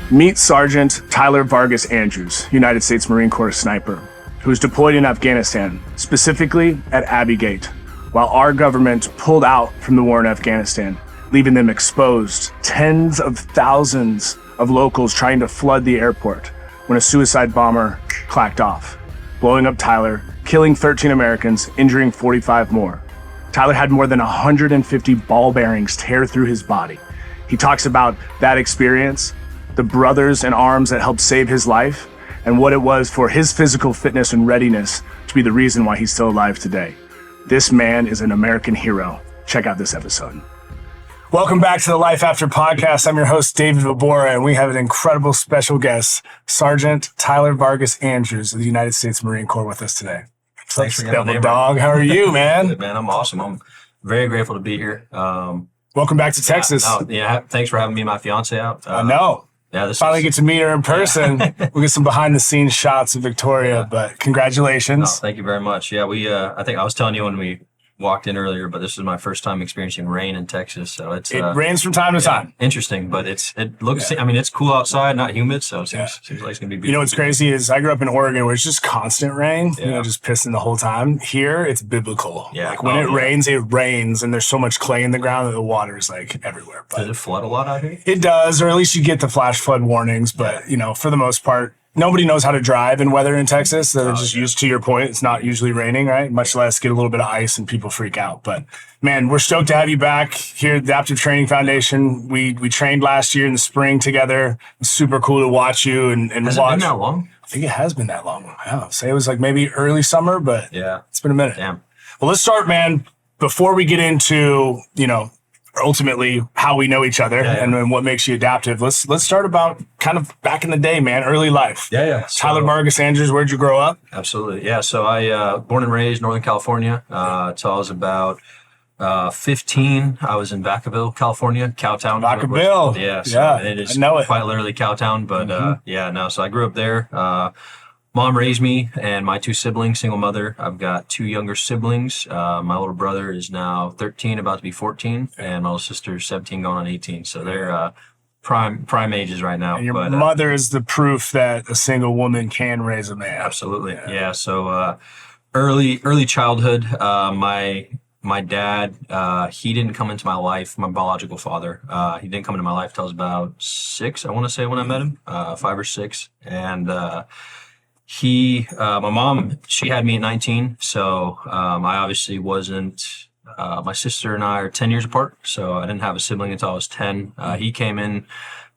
Meet Sergeant Tyler Vargas-Andrews, United States Marine Corps sniper, who was deployed in Afghanistan, specifically at Abbey Gate, while our government pulled out from the war in Afghanistan, leaving them exposed. Tens of thousands of locals trying to flood the airport when a suicide bomber clacked off, blowing up Tyler, killing 13 Americans, injuring 45 more. Tyler had more than 150 ball bearings tear through his body. He talks about that experience, the brothers in arms that helped save his life, and what it was for his physical fitness and readiness to be the reason why he's still alive today. This man is an American hero. Check out this episode. Welcome back to the Life After podcast. I'm your host, David Vobora, and we have an incredible special guest, Sergeant Tyler Vargas-Andrews of the United States Marine Corps with us today. Thanks for having me, dog. How are you, man? Good, man. I'm awesome. I'm very grateful to be here. Welcome back to Texas. Thanks for having me and my fiance out. I know. Yeah, finally get to meet her in person. We'll get some behind the scenes shots of Victoria, but congratulations. No, thank you very much. Yeah, I think I was telling you when we walked in earlier, but this is my first time experiencing rain in Texas, so it rains from time to time. Interesting, but it looks. I mean, it's cool outside, not humid, so it seems like it's gonna be beautiful. You know what's crazy is I grew up in Oregon where it's just constant rain. You know, just pissing the whole time. Here, it's biblical. Yeah, like when it rains, and there's so much clay in the ground that the water is like everywhere. But does it flood a lot out here? It does, or at least you get the flash flood warnings. But you know, for the most part, nobody knows how to drive in weather in Texas. They're just used to your point. It's not usually raining, right? Much less get a little bit of ice and people freak out. But man, we're stoked to have you back here at the Adaptive Training Foundation. We trained last year in the spring together. It's super cool to watch you and Has watch. It been that long? I think it has been that long. Wow. Say it was like maybe early summer, but it's been a minute. Damn. Well, let's start, man. Before we get into, ultimately how we know each other and what makes you adaptive. Let's start about kind of back in the day, man, early life. So, Tyler Vargas-Andrews, where'd you grow up? Absolutely. Yeah. So I born and raised Northern California. Till I was about 15. I was in Vacaville, California, Cowtown. Vacaville. It is I know it. Quite literally Cowtown, but so I grew up there. Mom raised me and my two siblings, single mother. I've got two younger siblings. My little brother is now 13, about to be 14, and my little sister is 17, going on 18. So they're prime ages right now. And your mother is the proof that a single woman can raise a man. Absolutely. Yeah. So early childhood, my dad, he didn't come into my life, my biological father. He didn't come into my life till I was about 6, I want to say, when I met him, 5 or 6. And my mom, she had me at 19, so I obviously wasn't, my sister and I are 10 years apart, so I didn't have a sibling until I was 10. He came in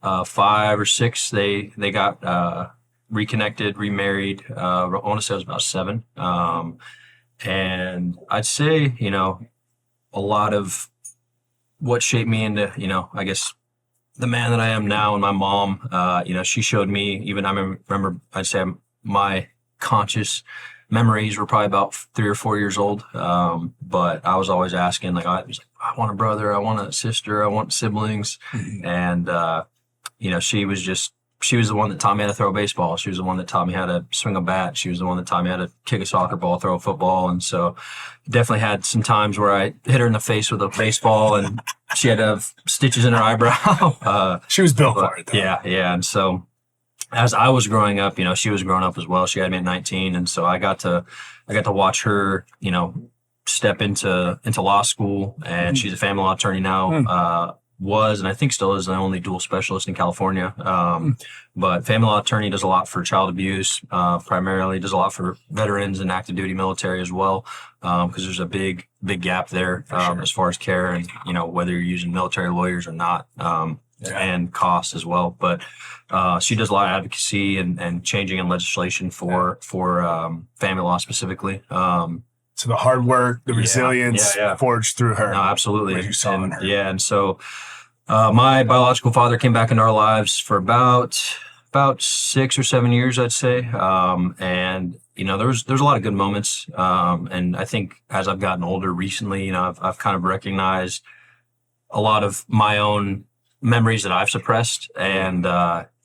5 or 6, they got reconnected, remarried, I want to say I was about 7. And I'd say, a lot of what shaped me into, I guess, the man that I am now, and my mom, she showed me, even I remember I'd say my conscious memories were probably about 3 or 4 years old. But I was always asking, I want a brother, I want a sister, I want siblings. Mm-hmm. And, she was the one that taught me how to throw a baseball. She was the one that taught me how to swing a bat. She was the one that taught me how to kick a soccer ball, throw a football. And so definitely had some times where I hit her in the face with a baseball and she had to have stitches in her eyebrow. She was built for it, though. Yeah. And so as I was growing up, she was growing up as well. She had me at 19. And so I got to watch her, step into law school, and she's a family law attorney now. Was, and I think still is, the only dual specialist in California. But family law attorney does a lot for child abuse, primarily does a lot for veterans and active duty military as well. Because there's a big gap there, as far as care and, whether you're using military lawyers or not, and costs as well. But, she does a lot of advocacy and changing in legislation for family law specifically. So the hard work, the resilience forged through her. No, absolutely. What you saw in her. Yeah, and so my biological father came back into our lives for about 6 or 7 years, I'd say. And there's a lot of good moments. And I think as I've gotten older recently, I've kind of recognized a lot of my own memories that I've suppressed, and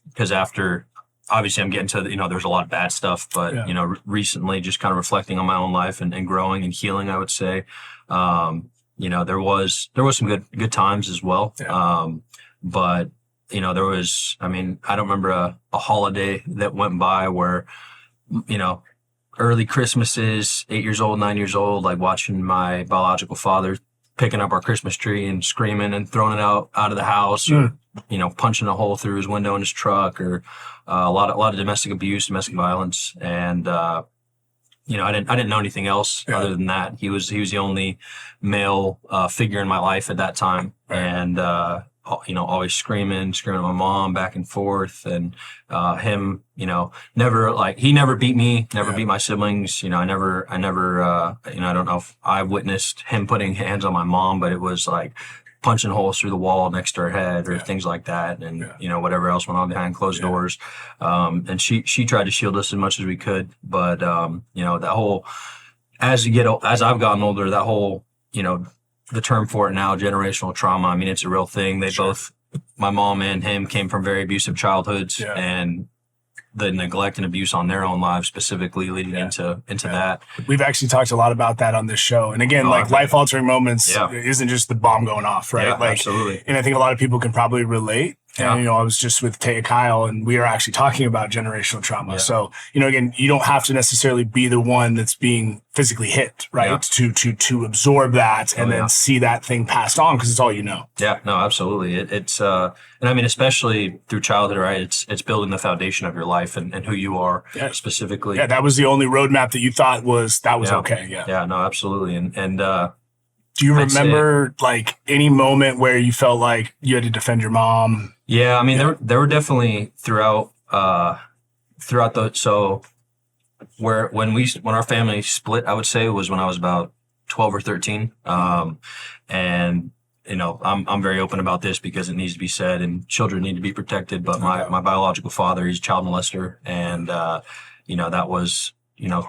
because after. Obviously, I'm getting to, there's a lot of bad stuff, but, recently just kind of reflecting on my own life and growing and healing, I would say, there was some good times as well. Yeah. But, there was, I mean, I don't remember a holiday that went by where, you know, early Christmases, 8 years old, 9 years old, like watching my biological father picking up our Christmas tree and screaming and throwing it out of the house, or, punching a hole through his window in his truck, or a lot of domestic abuse, domestic violence. And, I didn't know anything else other than that. He was the only male figure in my life at that time. Right. And, always screaming at my mom back and forth, and him, he never beat me, never beat my siblings. I don't know if I witnessed him putting hands on my mom, but it was like punching holes through the wall next to her head, or things like that. And, whatever else went on behind closed doors. And she tried to shield us as much as we could. But, that whole, as I've gotten older, that whole, the term for it now, generational trauma, I mean, it's a real thing. They both, my mom and him, came from very abusive childhoods, and the neglect and abuse on their own lives specifically leading into that. We've actually talked a lot about that on this show. And again, life-altering moments isn't just the bomb going off, right? Yeah, absolutely. And I think a lot of people can probably relate. Yeah. And, I was just with Taya Kyle, and we are actually talking about generational trauma. Yeah. So, again, you don't have to necessarily be the one that's being physically hit, right? Yeah. To absorb that and then see that thing passed on, because it's all you know. Yeah, no, absolutely. It's and I mean, especially through childhood, right? It's building the foundation of your life and who you are specifically. Yeah, that was the only roadmap that you thought was okay. Yeah. Yeah, no, absolutely. And do you remember like any moment where you felt like you had to defend your mom? Yeah, I mean, there were definitely throughout when our family split, I would say, was when I was about 12 or 13. And I'm very open about this because it needs to be said, and children need to be protected. But my biological father, he's a child molester, and that was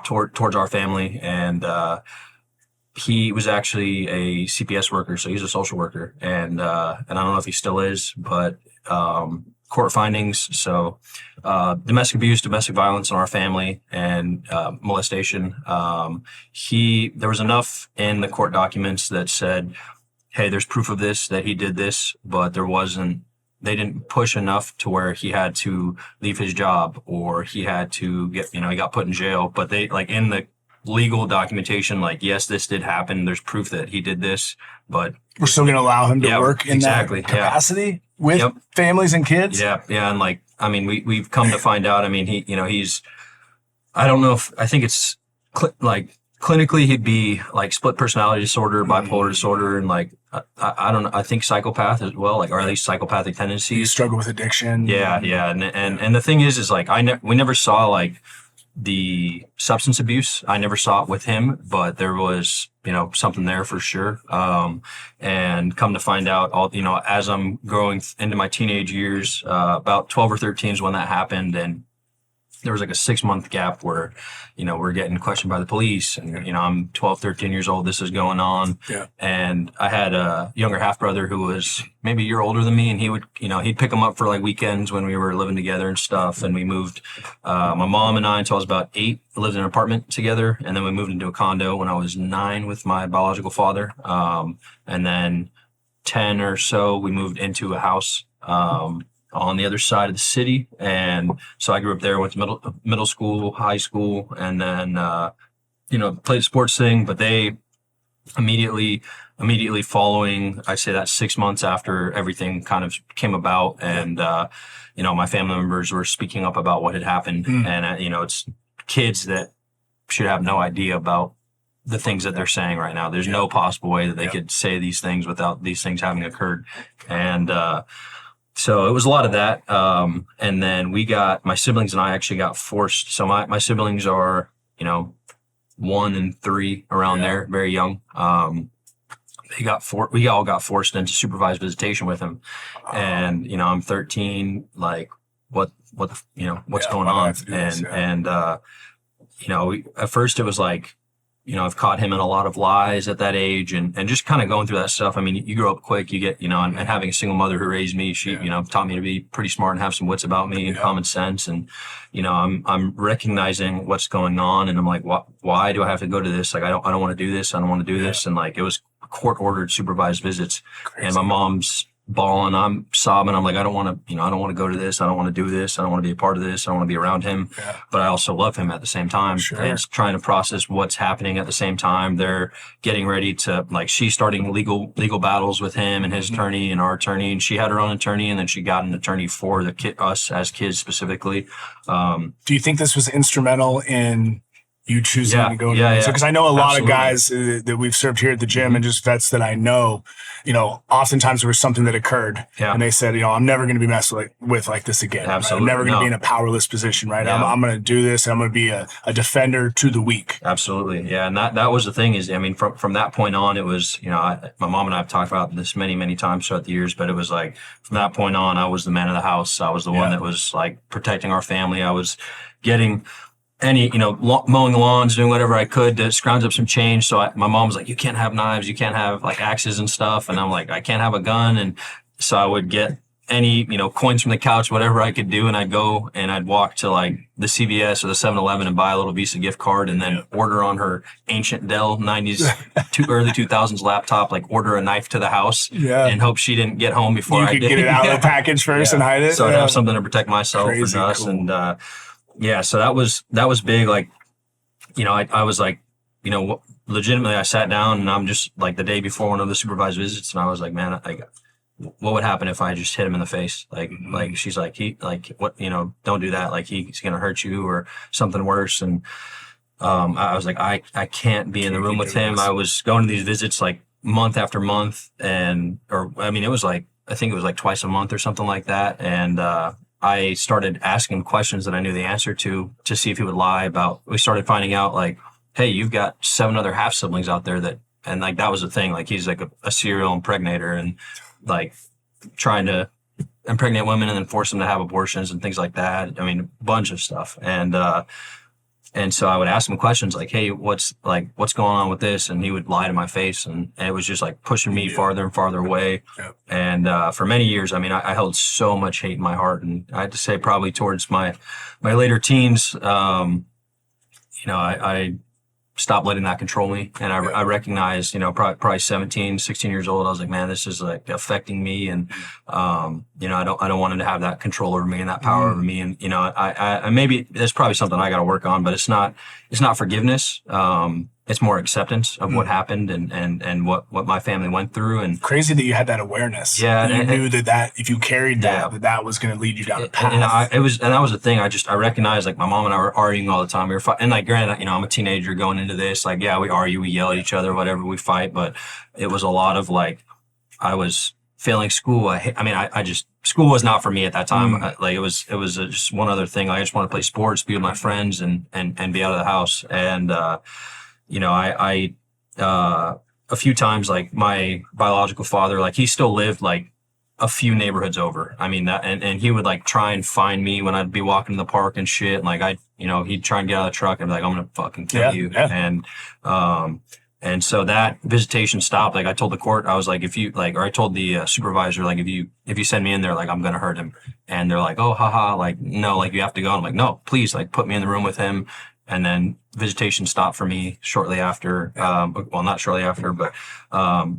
towards our family, and he was actually a CPS worker, so he's a social worker, and I don't know if he still is, but court findings, so domestic abuse, domestic violence in our family, and molestation. There was enough in the court documents that said, hey, there's proof of this, that he did this, but they didn't push enough to where he had to leave his job, or he had to he got put in jail. But they, like, in the legal documentation, like, yes, this did happen, there's proof that he did this, but we're still going to allow him to work in that capacity with families and kids. Yeah. And like, I mean, we've come to find out, I mean, he's, I don't know if, I think it's clinically he'd be like split personality disorder, bipolar disorder, and like, I don't know, I think psychopath as well, like, or at least psychopathic tendencies. You struggle with addiction. Yeah. And the thing is like, we never saw like the substance abuse. I never saw it with him, but there was, something there for sure. And come to find out, as I'm growing into my teenage years, about 12 or 13 is when that happened. And there was like a 6-month gap where, we're getting questioned by the police, and, I'm 12, 13 years old. This is going on. Yeah. And I had a younger half brother who was maybe a year older than me, and he would, he'd pick him up for like weekends when we were living together and stuff. And we moved, my mom and I, until I was about 8, lived in an apartment together. And then we moved into a condo when I was 9 with my biological father. And then 10 or so, we moved into a house, on the other side of the city. And so I grew up there, went to middle school, high school, and then, played the sports thing. But they immediately following, I say that 6 months after everything kind of came about, and, my family members were speaking up about what had happened. And, it's kids that should have no idea about the things that they're saying right now. There's no possible way that they could say these things without these things having occurred. And, so it was a lot of that. And then my siblings and I actually got forced. So my siblings are, 1 and 3 around there, very young. We all got forced into supervised visitation with him. And, I'm 13, like, what's going on? And at first it was like, I've caught him in a lot of lies at that age, and just kind of going through that stuff. I mean, you grow up quick, you get, and having a single mother who raised me, she, taught me to be pretty smart and have some wits about me and common sense. And, I'm recognizing what's going on, and I'm like, why do I have to go to this? Like, I don't want to do this. I don't want to do this. And like, it was court ordered supervised visits. Crazy. And my mom's, bawling, I'm sobbing. I'm like, I don't want to, I don't want to go to this. I don't want to do this. I don't want to be a part of this. I don't want to be around him. Yeah. But I also love him at the same time. Sure. And it's trying to process what's happening at the same time. They're getting ready to, like, she's starting legal battles with him and his attorney and our attorney. And she had her own attorney, and then she got an attorney for us as kids specifically. Do you think this was instrumental in you choosing to go into yeah. because I know a lot Absolutely. of guys that we've served here at the gym and just vets that I know, oftentimes there was something that occurred and they said, I'm never going to be messed with like this again. Absolutely. Right? I'm never going to be in a powerless position, right? Yeah. I'm going to do this. And I'm going to be a defender to the weak. Absolutely. Yeah. And that was the thing is, I mean, from that point on, it was, my mom and I have talked about this many, many times throughout the years, but it was like, from that point on, I was the man of the house. I was the one that was like protecting our family. I was getting mowing the lawns, doing whatever I could to scrounge up some change. So my mom was like, you can't have knives, you can't have like axes and stuff. And I'm like, I can't have a gun. And so I would get any, coins from the couch, whatever I could do. And I'd go and I'd walk to like the CVS or the 7-Eleven and buy a little Visa gift card and then order on her ancient Dell 90s, early 2000s laptop, like order a knife to the house and hope she didn't get home before I did. You could get it out of the package first and hide it. So I'd have something to protect myself Crazy and us. cool. And, so that was big. Like, I was like, legitimately I sat down and I'm just like the day before one of the supervised visits and I was like, man, what would happen if I just hit him in the face? Like she's like, what, don't do that. Like he's going to hurt you or something worse. And, I was like, I can't be in the room with him. I was going to these visits like month after month it was like, I think it was like twice a month or something like that. And, I started asking questions that I knew the answer to see if he would lie about. We started finding out like, hey, you've got 7 other half siblings out there and like that was the thing. Like he's like a serial impregnator and like trying to impregnate women and then force them to have abortions and things like that. I mean, a bunch of stuff. And so I would ask him questions like, hey, what's going on with this? And he would lie to my face. And it was just like pushing me farther and farther away. Yep. And for many years, I mean, I held so much hate in my heart. And I had to say probably towards my later teens, I stopped letting that control me. And I recognized, probably 17, 16 years old, I was like, man, this is like affecting me. And, I don't want him to have that control over me and that power over me. And, I maybe there's probably something I got to work on, but it's not forgiveness. It's more acceptance of what happened and what my family went through. And crazy that you had that awareness. Yeah. And you knew that if you carried that was going to lead you down a path. And that was the thing. I recognized like my mom and I were arguing all the time. We were fighting. And like, granted, I'm a teenager going into this. Like, yeah, we argue, we yell at each other, whatever, we fight. But it was a lot of like, I was failing school. School was not for me at that time. It was just one other thing. Like, I just want to play sports, be with my friends and be out of the house. And, a few times, like my biological father, like he still lived like a few neighborhoods over. I mean, and he would like try and find me when I'd be walking in the park and shit. And like he'd try and get out of the truck and be like, I'm going to fucking kill you. Yeah. And so that visitation stopped. Like I told the court, I was like, I told the supervisor, like if you send me in there, like I'm going to hurt him. And they're like, oh, haha, like, no, like you have to go. And I'm like, no, please, like put me in the room with him. And then visitation stopped for me shortly after. Well, not shortly after, but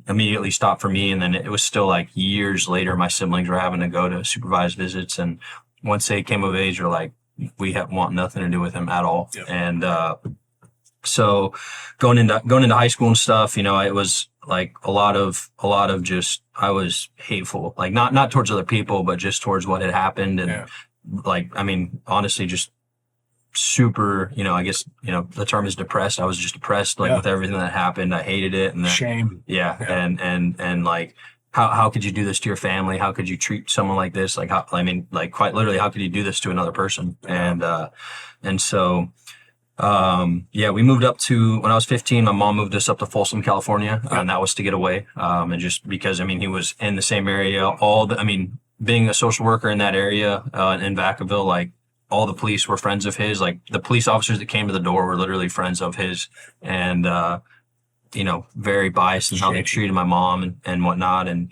immediately stopped for me. And then it was still like years later, my siblings were having to go to supervised visits. And once they came of age, they're like, we want nothing to do with him at all. Yep. And so going into high school and stuff, it was like a lot of just, I was hateful, like not towards other people, but just towards what had happened. And like, I mean, honestly, just super, I guess, the term is depressed. I was just depressed, like with everything that happened. I hated it. And shame. Yeah. And like, how could you do this to your family? How could you treat someone like this? Like, quite literally, how could you do this to another person? And so, we moved up to, when I was 15, my mom moved us up to Folsom, California, and that was to get away. And just because, he was in the same area, being a social worker in that area, in Vacaville, like, all the police were friends of his. Like the police officers that came to the door were literally friends of his, and very biased in how they treated my mom and whatnot. And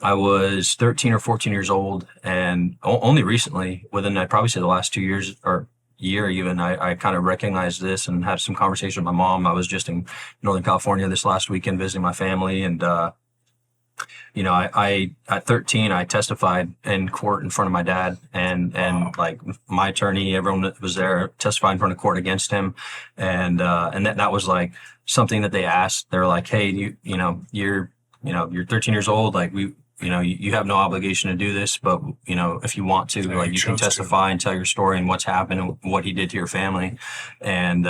I was 13 or 14 years old, and only recently, within I'd probably say the last 2 years or year even, I kind of recognized this and had some conversation with my mom. I was just in Northern California this last weekend visiting my family, and I at 13, I testified in court in front of my dad, and like my attorney, everyone that was there testified in front of court against him. And that was like something that they asked. They're like, hey, you're 13 years old. Like you have no obligation to do this, but if you want to, like you can testify and tell your story and what's happened and what he did to your family. And,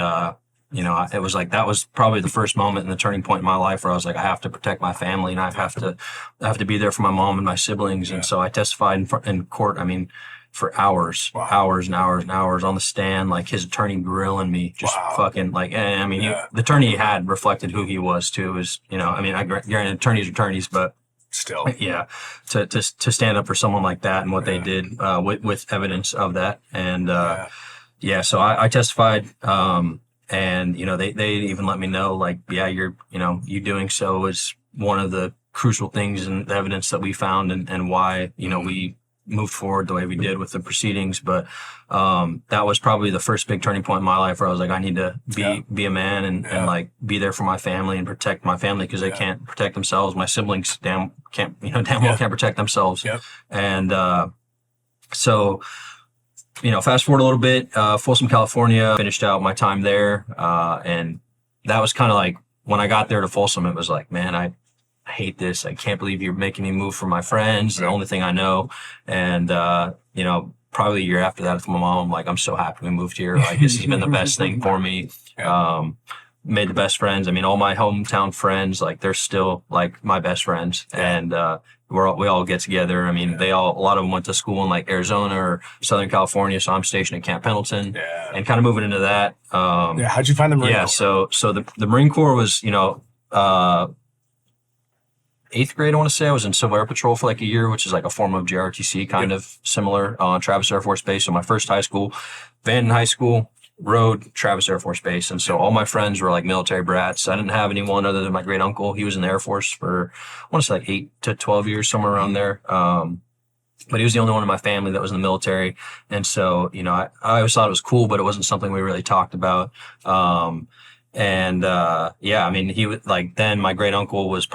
it was like, that was probably the first moment and the turning point in my life where I was like, I have to protect my family and I have to be there for my mom and my siblings. Yeah. And so I testified in court. I mean, for hours, hours and hours and hours on the stand, like his attorney grilling me, just fucking like, and I mean, the attorney he had reflected who he was too. I granted attorneys, but still, yeah, to stand up for someone like that and what they did, with evidence of that. And, so I testified, and, they even let me know, like, yeah, you doing so is one of the crucial things and the evidence that we found and why, we moved forward the way we did with the proceedings. But that was probably the first big turning point in my life where I was like, I need to be a man and like be there for my family and protect my family because they can't protect themselves. My siblings damn well can't protect themselves. Yep. And so fast forward a little bit, Folsom, California, finished out my time there. And that was kind of like when I got there to Folsom, it was like, man, I hate this. I can't believe you're making me move from my friends, the only thing I know. And, probably a year after that with my mom, I'm like, I'm so happy we moved here. Like, this has been the best thing for me. Made the best friends. I mean, all my hometown friends, like, they're still like my best friends. And, we all get together. I mean, a lot of them went to school in like Arizona or Southern California. So I'm stationed at Camp Pendleton and kind of moving into that. How'd you find the Marine Corps? So the Marine Corps was, 8th grade, I want to say. I was in Civil Air Patrol for like a year, which is like a form of JRTC, kind of similar, on Travis Air Force Base. So my first high school, Vanden High School, Road, Travis Air Force Base. And so all my friends were like military brats. I didn't have anyone other than my great uncle. He was in the Air Force for, I want to say like 8 to 12 years, somewhere around there. But he was the only one in my family that was in the military. And so, I always thought it was cool, but it wasn't something we really talked about. I mean, he was like, then my great uncle was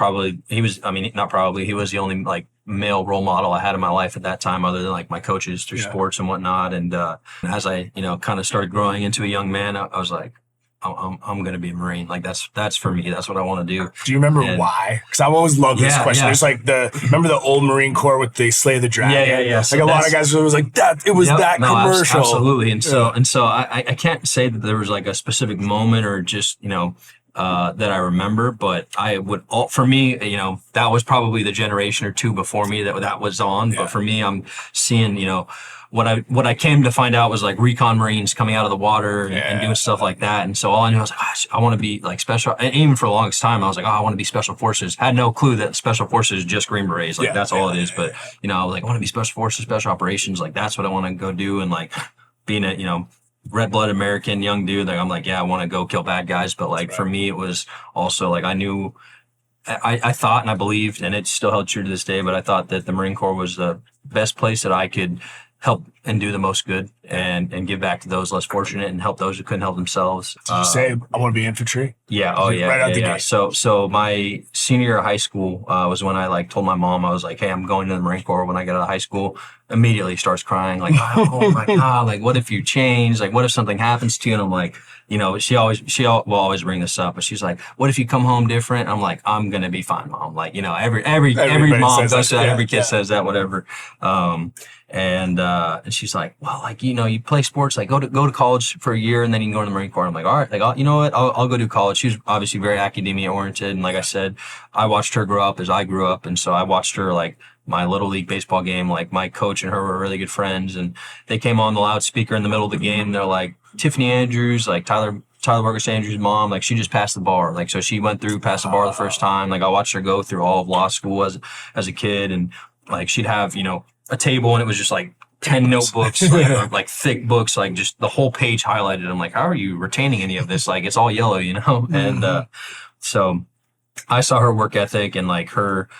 he was the only like male role model I had in my life at that time, other than like my coaches through sports and whatnot. And, as I, kind of started growing into a young man, I was like, I'm going to be a Marine. Like that's for me. That's what I want to do. Do you remember why? Because I've always loved this question. There's like remember the old Marine Corps with the Slay the Dragon? Yeah. Like a lot of guys was like that. It was that commercial. Absolutely. And so I can't say that there was like a specific moment or just, that I remember, but for me, that was probably the generation or two before me that was on. But for me, I'm seeing, what I came to find out was like recon Marines coming out of the water and doing stuff like that. And so all I knew, I was like, gosh, I want to be like special. And even for the longest time, I was like, I want to be special forces. Had no clue that special forces is just Green Berets. Like that's all it is. But, I was like, I want to be special forces, special operations. Like that's what I want to go do. And like being a, red-blooded American young dude, like I'm like, I want to go kill bad guys. But like for me, it was also like I knew, I thought and I believed, and it still held true to this day, but I thought that the Marine Corps was the best place that I could help and do the most good and give back to those less fortunate and help those who couldn't help themselves. Did you say I want to be infantry? Yeah. Oh yeah. Right out the gate. So my senior year of high school was when I like told my mom, I was like, hey, I'm going to the Marine Corps when I get out of high school. Immediately starts crying like, oh my God, like what if you change? Like what if something happens to you? And I'm like, she will always bring this up, but she's like, what if you come home different? I'm like, I'm going to be fine, Mom. Like, every mom does that. Every kid says that, whatever. And she's like, well, like, you play sports, like go to college for a year and then you can go to the Marine Corps. I'm like, all right, like, you know what? I'll go do college. She's obviously very academia oriented. And like I said, I watched her grow up as I grew up. And so I watched her like my little league baseball game, like my coach and her were really good friends. And they came on the loudspeaker in the middle of the game. They're like, Tiffany Andrews, like Tyler Vargas-Andrews' mom, like she just passed the bar. Like, so she went through, passed the bar the first time. Like I watched her go through all of law school as a kid. And like, she'd have, a table and it was just like 10 notebooks, like thick books, like just the whole page highlighted. I'm like, how are you retaining any of this? Like it's all yellow, And, so I saw her work ethic and like her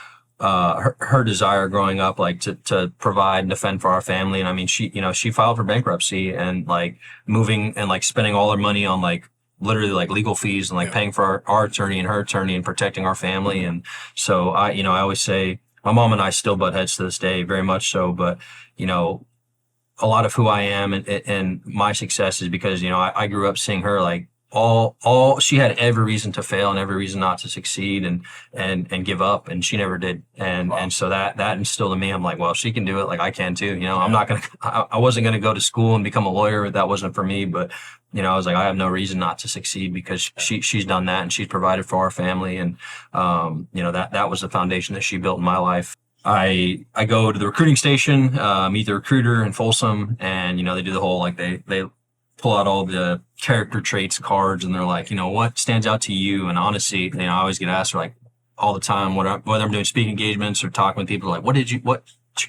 desire growing up, like to provide and defend for our family. And I mean, she filed for bankruptcy and like moving and like spending all her money on like literally like legal fees and like paying for our attorney and her attorney and protecting our family. And so I always say my mom and I still butt heads to this day, very much so. But, a lot of who I am and my success is because, I grew up seeing her like all she had every reason to fail and every reason not to succeed and give up, and she never did. And so that instilled in me, I'm like, well, she can do it, like I can too. I wasn't gonna go to school and become a lawyer. That wasn't for me, but I was like, I have no reason not to succeed because she's done that and she's provided for our family. And that was the foundation that she built in my life. I go to the recruiting station, meet the recruiter in Folsom, and they do the whole like they pull out all the character traits cards, and they're like, what stands out to you? And honestly, I always get asked like all the time, whether I'm doing speaking engagements or talking with people, like, what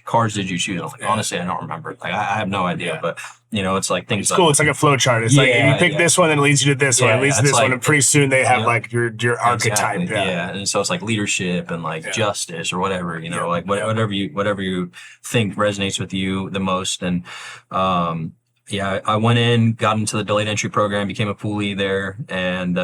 cards did you choose? I'm like, honestly, I don't remember. Like, I have no idea, but it's like things. It's cool. It's like a flow chart. It's like if you pick this one, then it leads you to this one. It leads to this one, and pretty soon they have like your archetype. Exactly. Yeah, and so it's like leadership and like justice or whatever. Like whatever you think resonates with you the most. And I went in, got into the delayed entry program, became a poolee there, and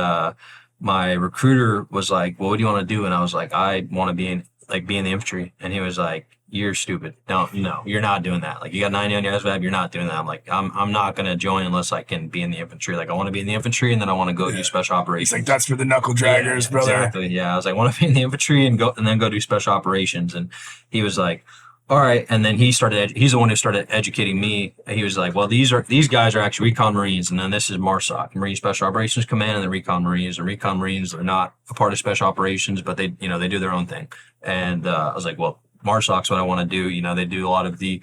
my recruiter was like, well, what do you want to do? And I was like, I want to be in the infantry. And he was like, you're stupid. No, you're not doing that. Like, you got 90 on your SVAB, you're not doing that. I'm like, I'm not going to join unless I can be in the infantry. Like, I want to be in the infantry, and then I want to go do special operations. It's like, that's for the knuckle draggers, brother. Exactly. Yeah. I was like, I want to be in the infantry and then go do special operations. And he was like, all right. And then he's the one who started educating me. He was like, well, these guys are actually Recon Marines. And then this is MARSOC, Marine Special Operations Command, and the Recon Marines. And Recon Marines are not a part of special operations, but they do their own thing. And I was like, well, MARSOC's what I want to do. They do a lot of the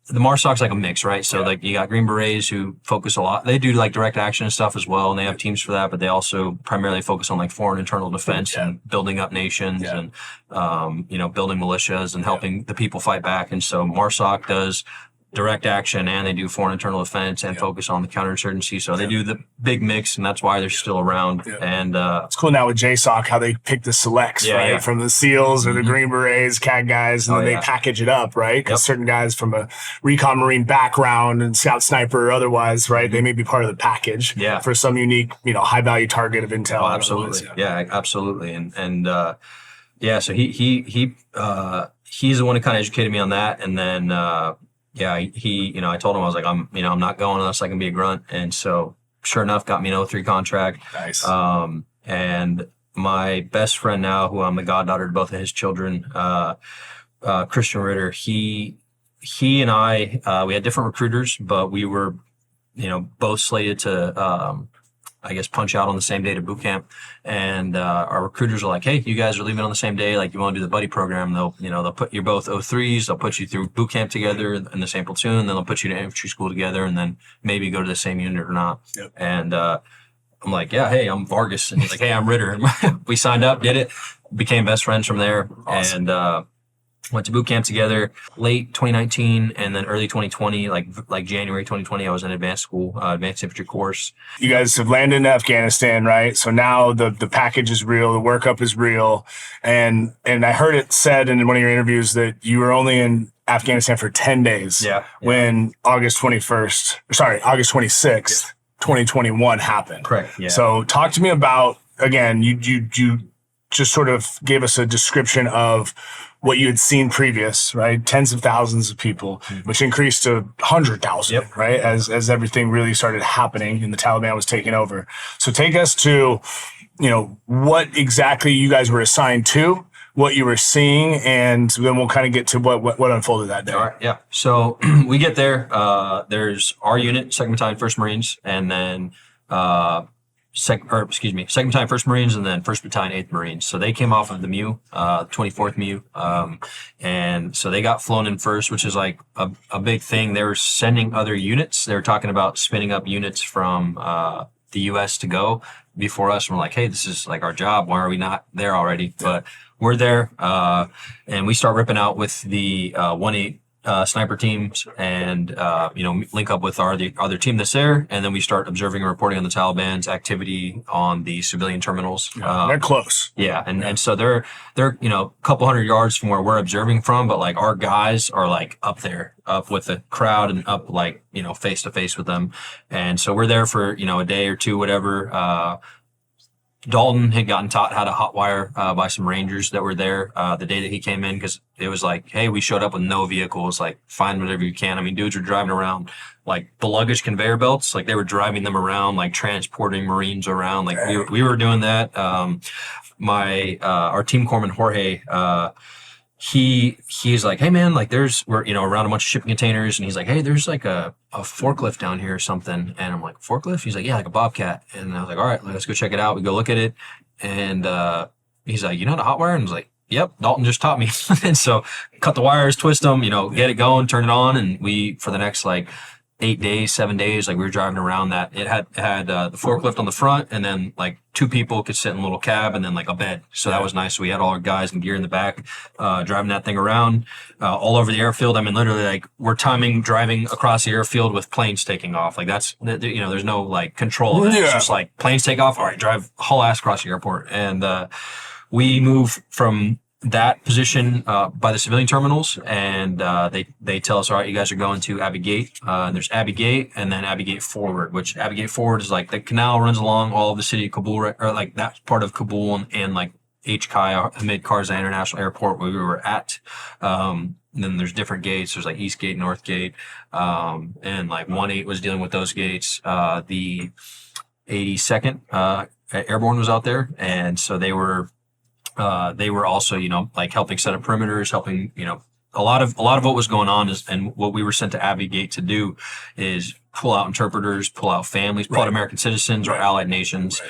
MARSOC's like a mix, right? So like you got Green Berets who focus a lot. They do like direct action and stuff as well, and they have teams for that, but they also primarily focus on like foreign internal defense and building up nations and building militias and helping the people fight back. And so MARSOC does direct action, and they do foreign internal defense and focus on the counterinsurgency. So they do the big mix, and that's why they're still around. And it's cool now with JSOC how they pick the selects, right? From the SEALs or the Green Berets, CAG guys, and then they package it up, right? Because certain guys from a Recon Marine background and Scout Sniper or otherwise, right? They may be part of the package for some unique, high value target of intel. Oh, absolutely. Absolutely. And so he's the one who kind of educated me on that. And then, I told him, I was like, I'm not going unless I can be a grunt. And so sure enough, got me an 03 contract. Nice. And my best friend now, who I'm the goddaughter to both of his children, Christian Ritter, he and I, we had different recruiters, but we were, both slated to, punch out on the same day to boot camp. And our recruiters are like, hey, you guys are leaving on the same day. Like, you want to do the buddy program? They'll put you're both 03s. They'll put you through boot camp together in the same platoon. Then they'll put you to infantry school together, and then maybe go to the same unit or not. Yep. And I'm like, yeah, hey, I'm Vargas. And he's like, hey, I'm Ritter. And we signed up, did it, became best friends from there. Awesome. And went to boot camp together late 2019, and then early 2020, like January 2020, I was in advanced school, advanced infantry course. You guys have landed in Afghanistan, right? So now the package is real, the workup is real, and I heard it said in one of your interviews that you were only in Afghanistan for 10 days. When August 26th, 2021 happened. Correct. Yeah. So talk to me about, again, you just sort of gave us a description of what you had seen previous, right? Tens of thousands of people, which increased to 100,000, right? As everything really started happening and the Taliban was taking over. So take us to, what exactly you guys were assigned to, what you were seeing, and then we'll kind of get to what unfolded that day. All right, yeah. So we get there. There's our unit, 2nd Battalion, 1st Marines, and then 2nd Battalion, 1st Marines, and then 1st Battalion, 8th Marines. So they came off of the MU, 24th MU. And so they got flown in first, which is like a big thing. They were sending other units. They were talking about spinning up units from the U.S. to go before us. And we're like, hey, this is like our job. Why are we not there already? But we're there. And we start ripping out with the 1-8 sniper teams and, link up with the other team that's there. And then we start observing and reporting on the Taliban's activity on the civilian terminals. They're close. Yeah. And so they're, a couple hundred yards from where we're observing from, but like our guys are like up there, up with the crowd and up like, face to face with them. And so we're there for, a day or two, whatever. Dalton had gotten taught how to hotwire by some Rangers that were there the day that he came in, because it was like, hey, we showed up with no vehicles, like find whatever you can. I mean, dudes were driving around like the luggage conveyor belts, like they were driving them around, like transporting Marines around. Like we were doing that. Our team corpsman Jorge, he's like, hey man, like we're around a bunch of shipping containers, and he's like, hey, there's like a forklift down here or something. And I'm like, forklift? He's like, yeah, like a Bobcat. And I was like, all right, let's go check it out. We go look at it, and he's like, you know how to hotwire? And I was like, yep, Dalton just taught me. And so cut the wires, twist them, get it going, turn it on, and we, for the next like 7 days, like we were driving around that. It had the forklift on the front, and then like two people could sit in a little cab, and then like a bed. So that was nice. So we had all our guys and gear in the back, driving that thing around all over the airfield. I mean, literally, like we're driving across the airfield with planes taking off. Like that's, there's no like control of it. It's just like planes take off. All right, drive haul ass across the airport. And we move from that position by the civilian terminals, and they tell us, all right, you guys are going to Abbey Gate. And there's Abbey Gate and then Abbey Gate Forward, which Abbey Gate Forward is like the canal runs along all of the city of Kabul, or like that part of Kabul, and like HKI, Hamid Karzai International Airport, where we were at. And then there's different gates. There's like East Gate, North Gate, and like 1-8 was dealing with those gates. The 82nd Airborne was out there, and so they were also, like helping set up perimeters, helping, a lot of what was going on and what we were sent to Abbey Gate to do is pull out interpreters, pull out families, pull out American citizens or allied nations,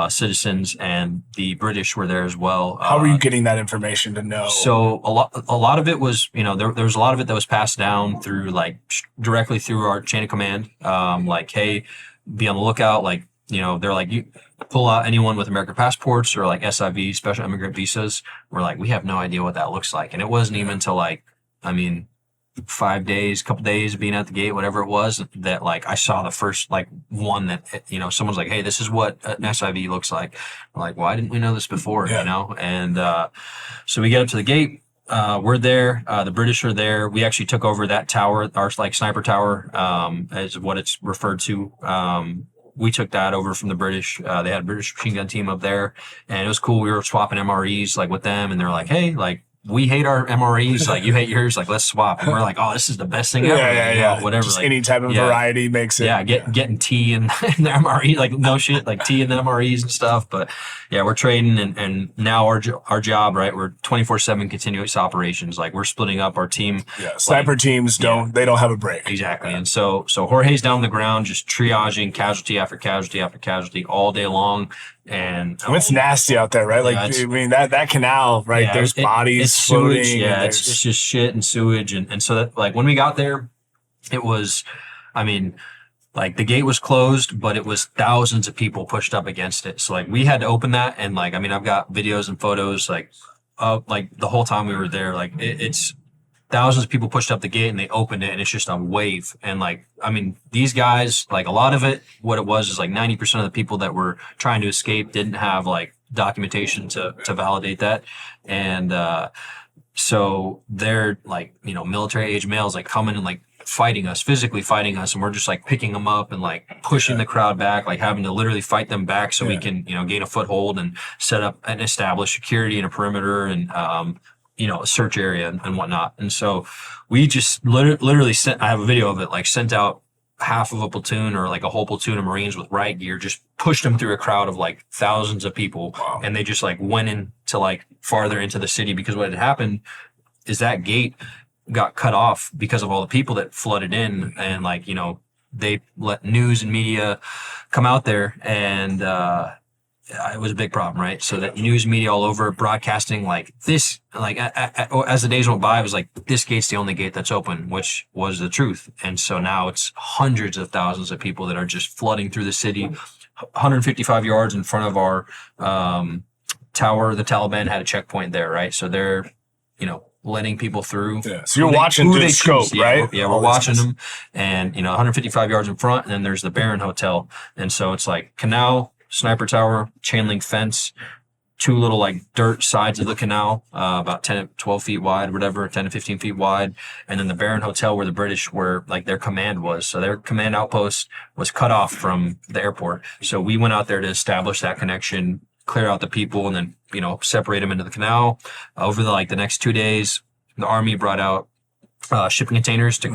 citizens, and the British were there as well. How were you getting that information to know? So a lot of it was, there was a lot of it that was passed down through like directly through our chain of command. Like, hey, be on the lookout. Like, they're like, you pull out anyone with American passports or like SIV, special immigrant visas. We're like, we have no idea what that looks like. And it wasn't even until like, 5 days, couple days being at the gate, whatever it was, that like I saw the first like one that, someone's like, hey, this is what an SIV looks like. We're like, why didn't we know this before? And so we get up to the gate. We're there. The British are there. We actually took over that tower, our like sniper tower, as what it's referred to. We took that over from the British. They had a British machine gun team up there, and it was cool. We were swapping MREs like with them, and they're like, hey, like we hate our MREs, like you hate yours, like let's swap. And we're like, oh, this is the best thing ever. Whatever. Just like, any type of variety makes it. Yeah, getting tea in the MRE, like no shit, like tea in the MREs and stuff. But yeah, we're trading, and now our job, right? We're 24/7 continuous operations. Like we're splitting up our team. Yeah, sniper teams don't have a break. Exactly. Yeah. And so Jorge's down the ground, just triaging casualty after casualty after casualty all day long. And it's nasty out there, right? Like, that canal, right? Yeah, there's bodies it's floating. Sewage, yeah, it's just shit and sewage. And so that, like, when we got there, it was, like the gate was closed, but it was thousands of people pushed up against it. So like we had to open that. And like, I've got videos and photos, like, of like the whole time we were there, like it's thousands of people pushed up the gate and they opened it, and it's just a wave. And like, these guys, like a lot of it, what it was is like 90% of the people that were trying to escape didn't have like documentation to validate that. And so they're like, military age males like coming and like physically fighting us. And we're just like picking them up and like pushing the crowd back, like having to literally fight them back so we can, gain a foothold and set up and establish security and a perimeter and, a search area and whatnot. And so we just literally I have a video of it, like sent out half of a platoon or like a whole platoon of Marines with riot gear, just pushed them through a crowd of like thousands of people. Wow. And they just like went into like farther into the city, because what had happened is that gate got cut off because of all the people that flooded in, and like, they let news and media come out there, and it was a big problem, right? So that news media all over broadcasting like this, like as the days went by, it was like, this gate's the only gate that's open, which was the truth. And so now it's hundreds of thousands of people that are just flooding through the city. 155 yards in front of our tower, the Taliban had a checkpoint there, right? So they're, letting people through. Yeah. So you're watching through the scope, right? We're watching them, and 155 yards in front, and then there's the Baron Hotel, and so it's like canal, sniper tower, chain link fence, two little like dirt sides of the canal, about 10 to 12 feet wide, whatever, 10 to 15 feet wide. And then the Baron Hotel where the British were, like their command was. So their command outpost was cut off from the airport. So we went out there to establish that connection, clear out the people, and then, separate them into the canal. Over the next 2 days, the Army brought out shipping containers to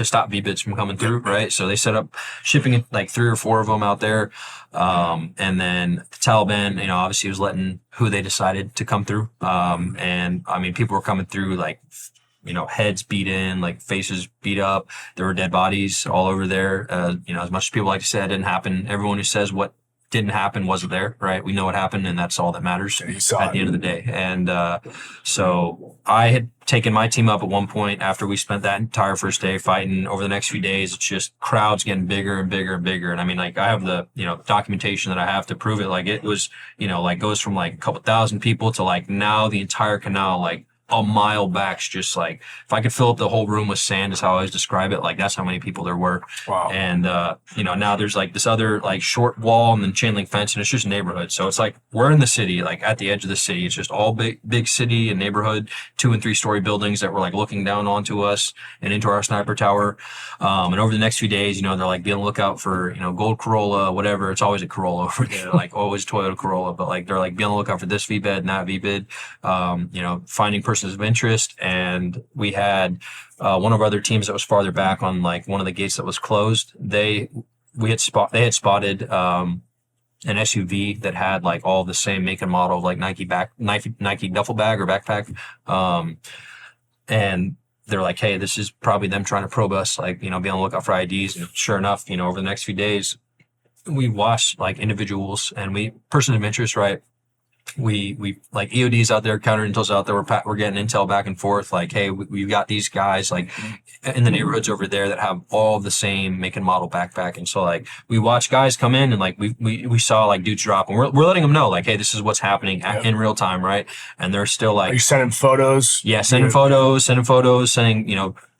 stop VBIDs from coming through, right? So they set up shipping, like 3 or 4 of them out there. And then the Taliban, obviously was letting who they decided to come through. And I mean, people were coming through like, heads beat in, like faces beat up. There were dead bodies all over there. As much as people like to say it didn't happen, everyone who says what didn't happen wasn't there, right? We know what happened, and that's all that matters at the end of the day. And so I had taken my team up at one point after we spent that entire first day fighting. Over the next few days, it's just crowds getting bigger and bigger and bigger. And I mean, like, I have the documentation that I have to prove it. Like, it was goes from like a couple thousand people to like now the entire canal, like a mile back's just like, if I could fill up the whole room with sand is how I always describe it. Like, that's how many people there were. Wow. And, now there's like this other like short wall and then chain link fence, and it's just neighborhood. So it's like, we're in the city, like at the edge of the city. It's just all big city and neighborhood, 2 and 3 story buildings that were like looking down onto us and into our sniper tower. And over the next few days, they're like, be on the lookout for, gold Corolla, whatever. It's always a Corolla over there, like always Toyota Corolla, but like, they're like, be on the lookout for this VBID and that VBID, finding persons of interest. And we had one of our other teams that was farther back on like one of the gates that was closed. They had spotted an SUV that had like all the same make and model of like Nike duffel bag or backpack. And they're like, hey, this is probably them trying to probe us, like, be on the lookout for IDs. And sure enough, over the next few days, we watched like individuals and person of interest, right? We like EODs out there, counter intels out there. We're getting intel back and forth. Like, hey, we've got these guys like in the neighborhoods over there that have all the same make and model backpack. And so like we watch guys come in and like we saw like dudes drop, and we're letting them know like, hey, this is what's happening in real time, right? And they're still like, are you sending photos? Yeah, sending photos, sending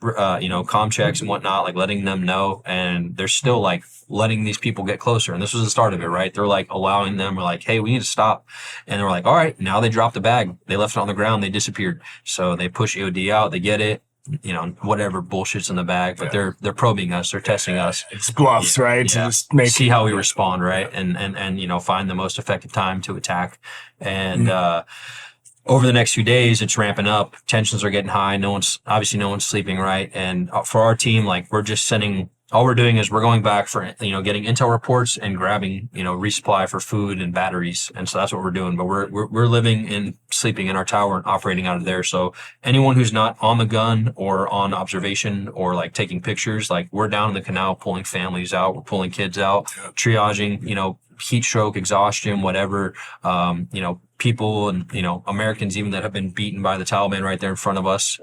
comm checks and whatnot, like letting them know. And they're still like letting these people get closer. And this was the start of it, right? They're like allowing them, we're like, hey, we need to stop. And they're like, all right, now they dropped the bag. They left it on the ground. They disappeared. So they push EOD out. They get it, whatever bullshit's in the bag, but they're probing us. They're testing us. It's bluffs, right? Yeah. To just see how we respond, right? And find the most effective time to attack. And, over the next few days, it's ramping up. Tensions are getting high. No one's sleeping, right? And for our team, like, we're just all we're doing is we're going back for, getting intel reports and grabbing, resupply for food and batteries. And so that's what we're doing. But we're living and sleeping in our tower and operating out of there. So anyone who's not on the gun or on observation or like taking pictures, like, we're down in the canal pulling families out. We're pulling kids out, triaging, heat stroke, exhaustion, whatever, people and, Americans even that have been beaten by the Taliban right there in front of us.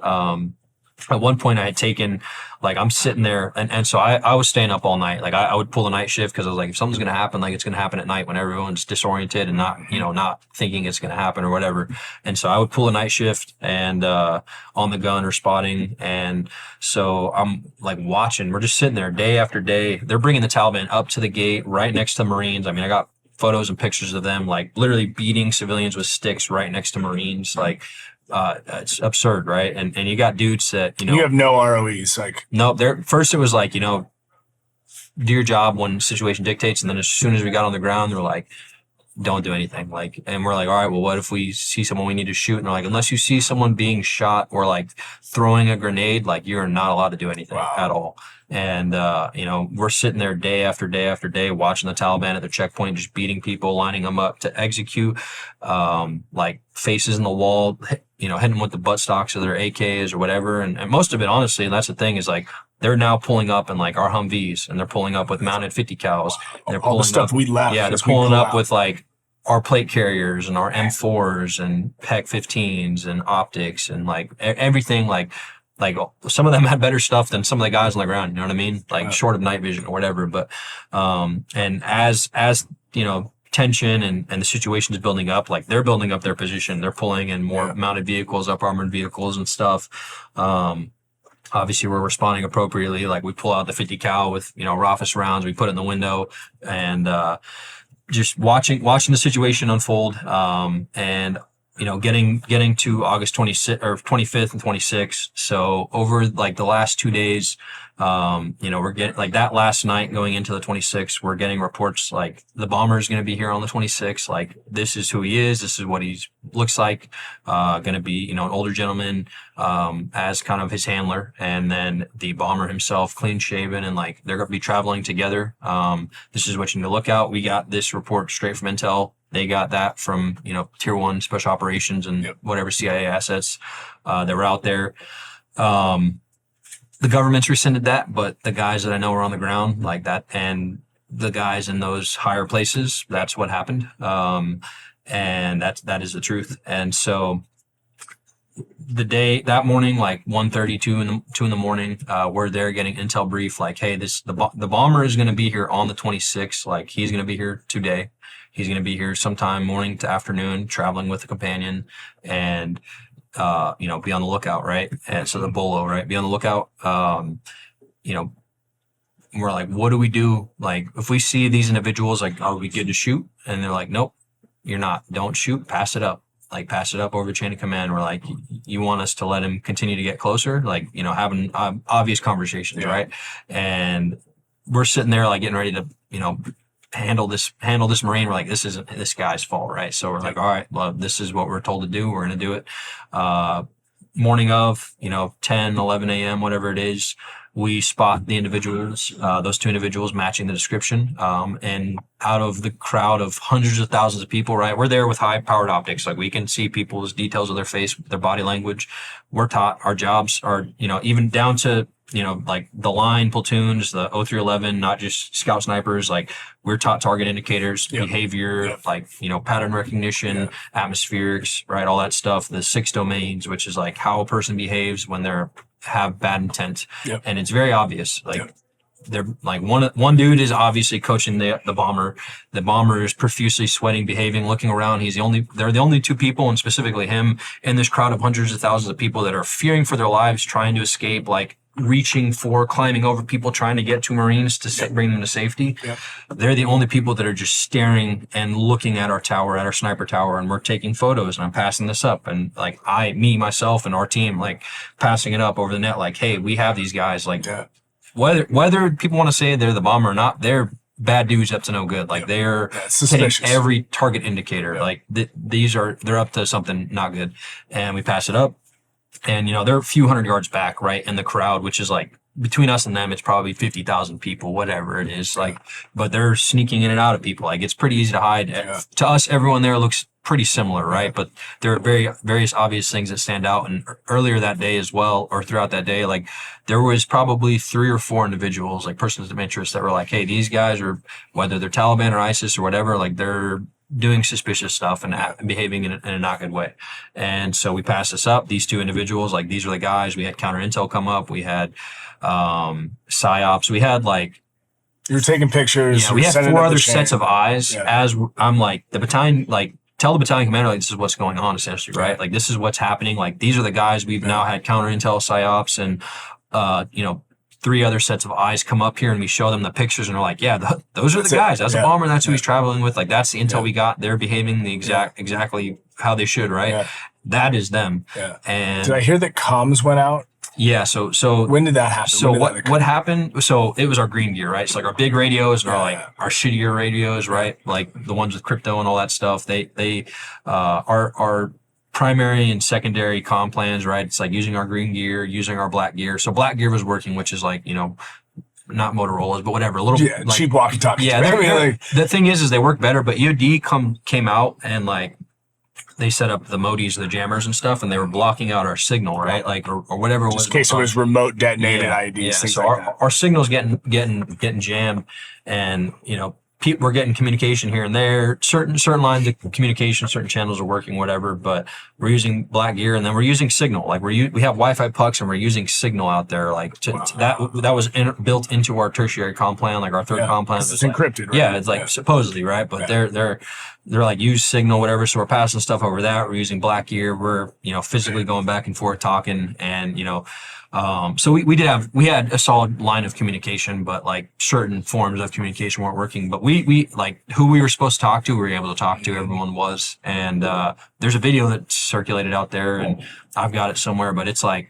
At one point I had taken, like, I'm sitting there and so I was staying up all night. Like I would pull the night shift because I was like, if something's going to happen, like, it's going to happen at night when everyone's disoriented and not thinking it's going to happen or whatever. And so I would pull a night shift and, on the gun or spotting. And so I'm like watching, we're just sitting there day after day. They're bringing the Taliban up to the gate right next to Marines. I mean, I got photos and pictures of them like literally beating civilians with sticks right next to Marines. Like, it's absurd, right? And you got dudes that, you have no ROEs, like, no, first it was like, do your job when situation dictates. And then as soon as we got on the ground, they're like, don't do anything. Like, and we're like, all right, well, what if we see someone we need to shoot? And they're like, unless you see someone being shot or like throwing a grenade, like, you're not allowed to do anything at all. And, we're sitting there day after day after day watching the Taliban at their checkpoint, just beating people, lining them up to execute, like faces in the wall, hitting them with the buttstocks of their AKs or whatever. And most of it, honestly, and that's the thing, is like, they're now pulling up in like our Humvees, and they're pulling up with mounted 50 cals. And they're all pulling the stuff we left. Yeah, they're pulling up with like our plate carriers and our M4s and PEC 15s and optics and like everything. Like some of them had better stuff than some of the guys on the ground. You know what I mean? Like short of night vision or whatever. But and as tension and the situation is building up, like they're building up their position. They're pulling in more mounted vehicles, up armored vehicles and stuff. Obviously we're responding appropriately. Like we pull out the 50 cal with, Rofus rounds, we put it in the window and, just watching the situation unfold. And, getting to August 26th or 25th and 26th. So over like the last 2 days, we're getting like that last night going into the 26th, we're getting reports like the bomber is going to be here on the 26th. Like this is who he is. This is what he looks like. Going to be, an older gentleman, as kind of his handler. And then the bomber himself, clean shaven, and like they're going to be traveling together. This is what you need to look out. We got this report straight from Intel. They got that from, Tier 1 Special Operations and whatever CIA assets that were out there. The government's rescinded that, but the guys that I know are on the ground like that, and the guys in those higher places, that's what happened. And that is the truth. And so that morning, like 1:30, 2 in the morning, we're there getting intel brief. Like, hey, the bomber is going to be here on the 26th. Like he's going to be here today. He's going to be here sometime morning to afternoon, traveling with a companion, and be on the lookout, right? And so the bolo, right? Be on the lookout. We're like, what do we do? Like, if we see these individuals, like, are we good to shoot? And they're like, nope, you're not. Don't shoot. Pass it up. Like, pass it up over the chain of command. We're like, you want us to let him continue to get closer? Like, having obvious conversations, right? And we're sitting there, like, getting ready to, handle this Marine. We're like, this isn't this guy's fault, right? So we're like, all right, well, this is what we're told to do. We're going to do it. Morning of, 10, 11 a.m., whatever it is, we spot the individuals, those two individuals matching the description. And out of the crowd of hundreds of thousands of people, right, we're there with high powered optics. Like we can see people's details of their face, their body language. We're taught our jobs are, even down to, like the line platoons, the 0311, not just scout snipers, like we're taught target indicators, behavior, like, pattern recognition, atmospherics, right? All that stuff, the 6 domains, which is like how a person behaves when they're have bad intent. And it's very obvious. Like they're like one dude is obviously coaching the bomber. The bomber is profusely sweating, behaving, looking around. They're the only two people, and specifically him, in this crowd of hundreds of thousands of people that are fearing for their lives, trying to escape, like climbing over people, trying to get to Marines to bring them to safety. They're the only people that are just staring and looking at our tower, at our sniper tower, and we're taking photos, and I'm passing this up, and like myself and our team, like passing it up over the net, like, hey, we have these guys, like whether people want to say they're the bomber or not, they're bad dudes up to no good. Like they're hitting every target indicator. Like they're up to something not good, and we pass it up. And, they're a few hundred yards back, right, in the crowd, which is like between us and them, it's probably 50,000 people, whatever it is. Like, but they're sneaking in and out of people. Like, it's pretty easy to hide. To us, everyone there looks pretty similar, right? But there are various obvious things that stand out. And earlier that day as well, or throughout that day, like there was probably 3 or 4 individuals, like persons of interest, that were like, hey, these guys are, whether they're Taliban or ISIS or whatever, like they're doing suspicious stuff and behaving in a not good way. And so we passed this up. These 2 individuals, like these are the guys. We had counter intel come up. We had psyops. We had like, you were taking pictures. Yeah, we had 4 other sets of eyes. As I'm like the battalion, like tell the battalion commander, like this is what's going on essentially, right? Like this is what's happening. Like these are the guys we've now had counter intel, psyops, and 3 other sets of eyes come up here, and we show them the pictures, and they're like, yeah, those are the guys. That's a bomber. That's who he's traveling with. Like, that's the intel we got. They're behaving exactly how they should, right? That is them. And did I hear that comms went out? Yeah. So when did that happen? So what happened? So it was our green gear, right? So like our big radios and our shittier radios, right? Like the ones with crypto and all that stuff. They are primary and secondary comm plans, right? It's like using our green gear, using our black gear. So black gear was working, which is like, not Motorola's, but whatever, a little like, cheap walkie-talkies. The thing is they work better, but EOD came out and like they set up the modis, the jammers and stuff, and they were blocking out our signal, right? Like or whatever it was. Just in case it was remote detonated IEDs. So our signal's getting jammed, and we're getting communication here and there. Certain lines of communication, certain channels are working, whatever. But we're using black gear, and then we're using signal. Like we have Wi-Fi pucks, and we're using signal out there. Like that was built into our tertiary comm plan, like our third comm plan. It's encrypted, right? Yeah, it's like supposedly, right? But they're like use signal, whatever. So we're passing stuff over that. We're using black gear. We're physically going back and forth talking, and so we had a solid line of communication, but like certain forms of communication weren't working. But we like who we were supposed to talk to, we were able to talk to. Everyone was, and there's a video that circulated out there, and I've got it somewhere. But it's like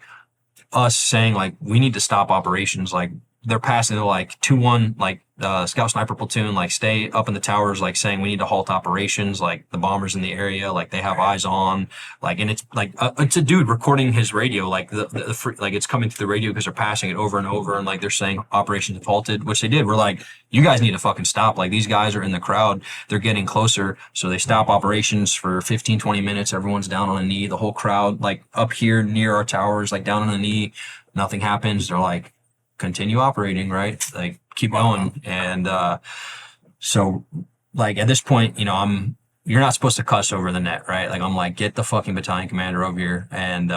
us saying like we need to stop operations. Like they're passing, they're like 2-1, like scout sniper platoon, like stay up in the towers, like saying we need to halt operations, like the bombers in the area, like they have eyes on, like, and it's like it's a dude recording his radio, like like it's coming through the radio because they're passing it over and over, and like they're saying operations have halted, which they did. We're like, you guys need to fucking stop. Like these guys are in the crowd, they're getting closer, so they stop operations for 15-20 minutes. Everyone's down on a knee, the whole crowd like up here near our towers, like down on a knee. Nothing happens. They're like, continue operating, right? Like keep going. And so like at this point, you're not supposed to cuss over the net, right? Like I'm like, get the fucking battalion commander over here, and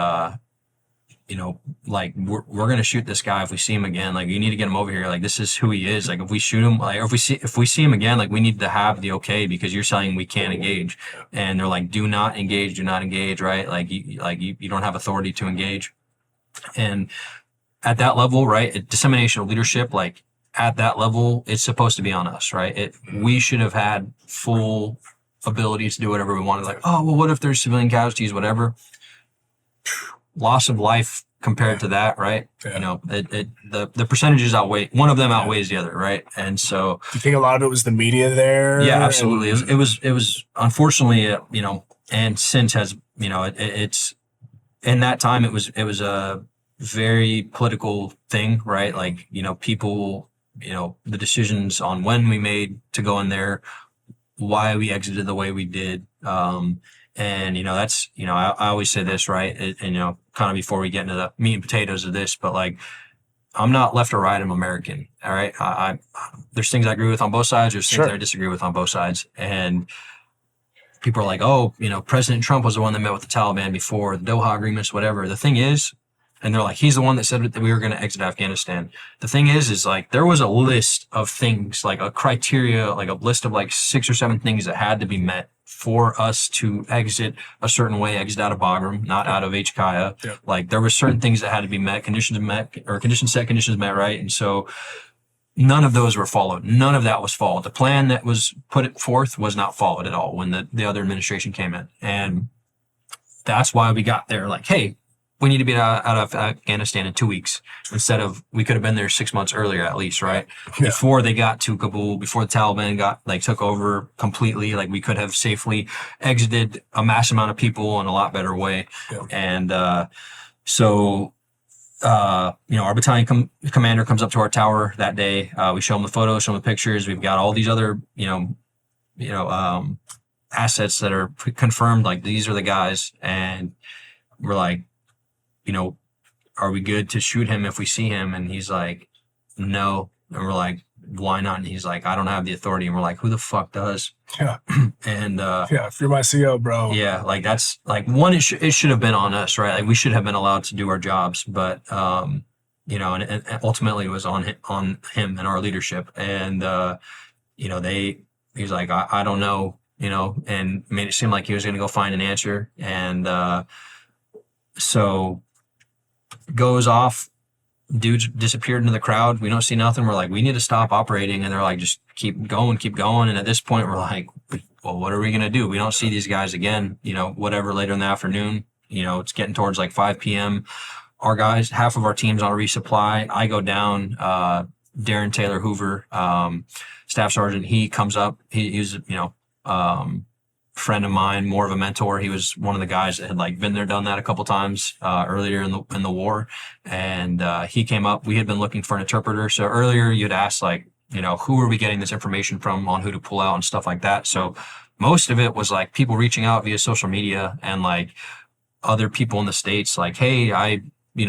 like we're gonna shoot this guy if we see him again. Like you need to get him over here. Like this is who he is. Like if we shoot him, like or if we see him again, like we need to have the okay, because you're saying we can't engage. And they're like, do not engage, right? Like you don't have authority to engage. And at that level, right, dissemination of leadership, like at that level, it's supposed to be on us, right? We should have had full ability to do whatever we wanted. Like, oh, well, what if there's civilian casualties, whatever? Loss of life compared to that, right? Yeah. The percentages outweigh, one of them outweighs the other, right? And so, do you think a lot of it was the media there? Yeah, absolutely. It was unfortunately, and since has, it's in that time it was a very political thing, right? Like, people, the decisions on when we made to go in there, why we exited the way we did. And, that's, I always say this, right? And, kind of before we get into the meat and potatoes of this, but like, I'm not left or right, I'm American. All right. There's things I agree with on both sides. There's things I disagree with on both sides. And people are like, oh, President Trump was the one that met with the Taliban before the Doha agreements, whatever. The thing is, and they're like, he's the one that said that we were going to exit Afghanistan. The thing is like, there was a list of things, like a criteria, like a list of like 6 or 7 things that had to be met for us to exit a certain way, exit out of Bagram, not out of HKIA. Yeah. Like there were certain things that had to be met, conditions met, right? And so none of those were followed. None of that was followed. The plan that was put forth was not followed at all when the other administration came in. And that's why we got there like, hey, we need to be out of Afghanistan in 2 weeks instead of, we could have been there 6 months earlier at least, right? Yeah. Before they got to Kabul, before the Taliban took over completely, like we could have safely exited a mass amount of people in a lot better way. Yeah. And so our battalion commander comes up to our tower that day. We show him the photos, show him the pictures. We've got all these other, assets that are confirmed, like these are the guys. And we're like, are we good to shoot him if we see him? And he's like, no. And we're like, why not? And he's like, I don't have the authority. And we're like, who the fuck does? Yeah. And if you're my CO, bro. Yeah, like that's like one. It should have been on us, right? Like we should have been allowed to do our jobs, but and ultimately it was on him and our leadership. And he's like, I don't know, and made it seem like he was going to go find an answer. And so goes off, dudes disappeared into the crowd. We don't see nothing. We're like, we need to stop operating. And they're like, just keep going. And at this point, we're like, well, what are we going to do? We don't see these guys again, whatever, later in the afternoon. It's getting towards like 5 p.m. Our guys, half of our team's on resupply. I go down, Darren Taylor Hoover, staff sergeant, he comes up. He's, friend of mine, more of a mentor. He was one of the guys that had like been there, done that a couple times earlier in the war. And he came up. We had been looking for an interpreter. So earlier you'd asked like, who are we getting this information from on who to pull out and stuff like that. So most of it was like people reaching out via social media and like other people in the States like, hey, I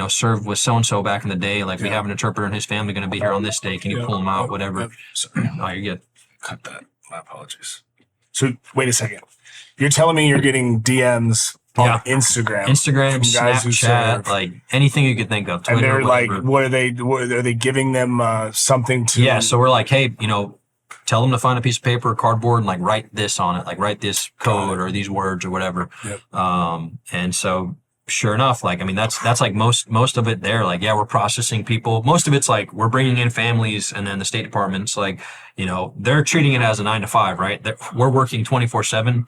served with so-and-so back in the day. Like we have an interpreter and his family going to be here on this day. Can you pull him out? Whatever. Oh, you're good. cut that. My apologies. So wait a second. You're telling me you're getting DMs on Instagram, Snapchat, like anything you could think of. Twitter, and they're whatever. like, what are they giving them something to? Yeah, so we're like, hey, tell them to find a piece of paper or cardboard and like write this on it, like write this code or these words or whatever. Yep. And so sure enough, like, I mean, that's like most of it there. Like, yeah, we're processing people. Most of it's like we're bringing in families, and then the State Department's like, they're treating it as a 9 to 5, right? We're working 24/7.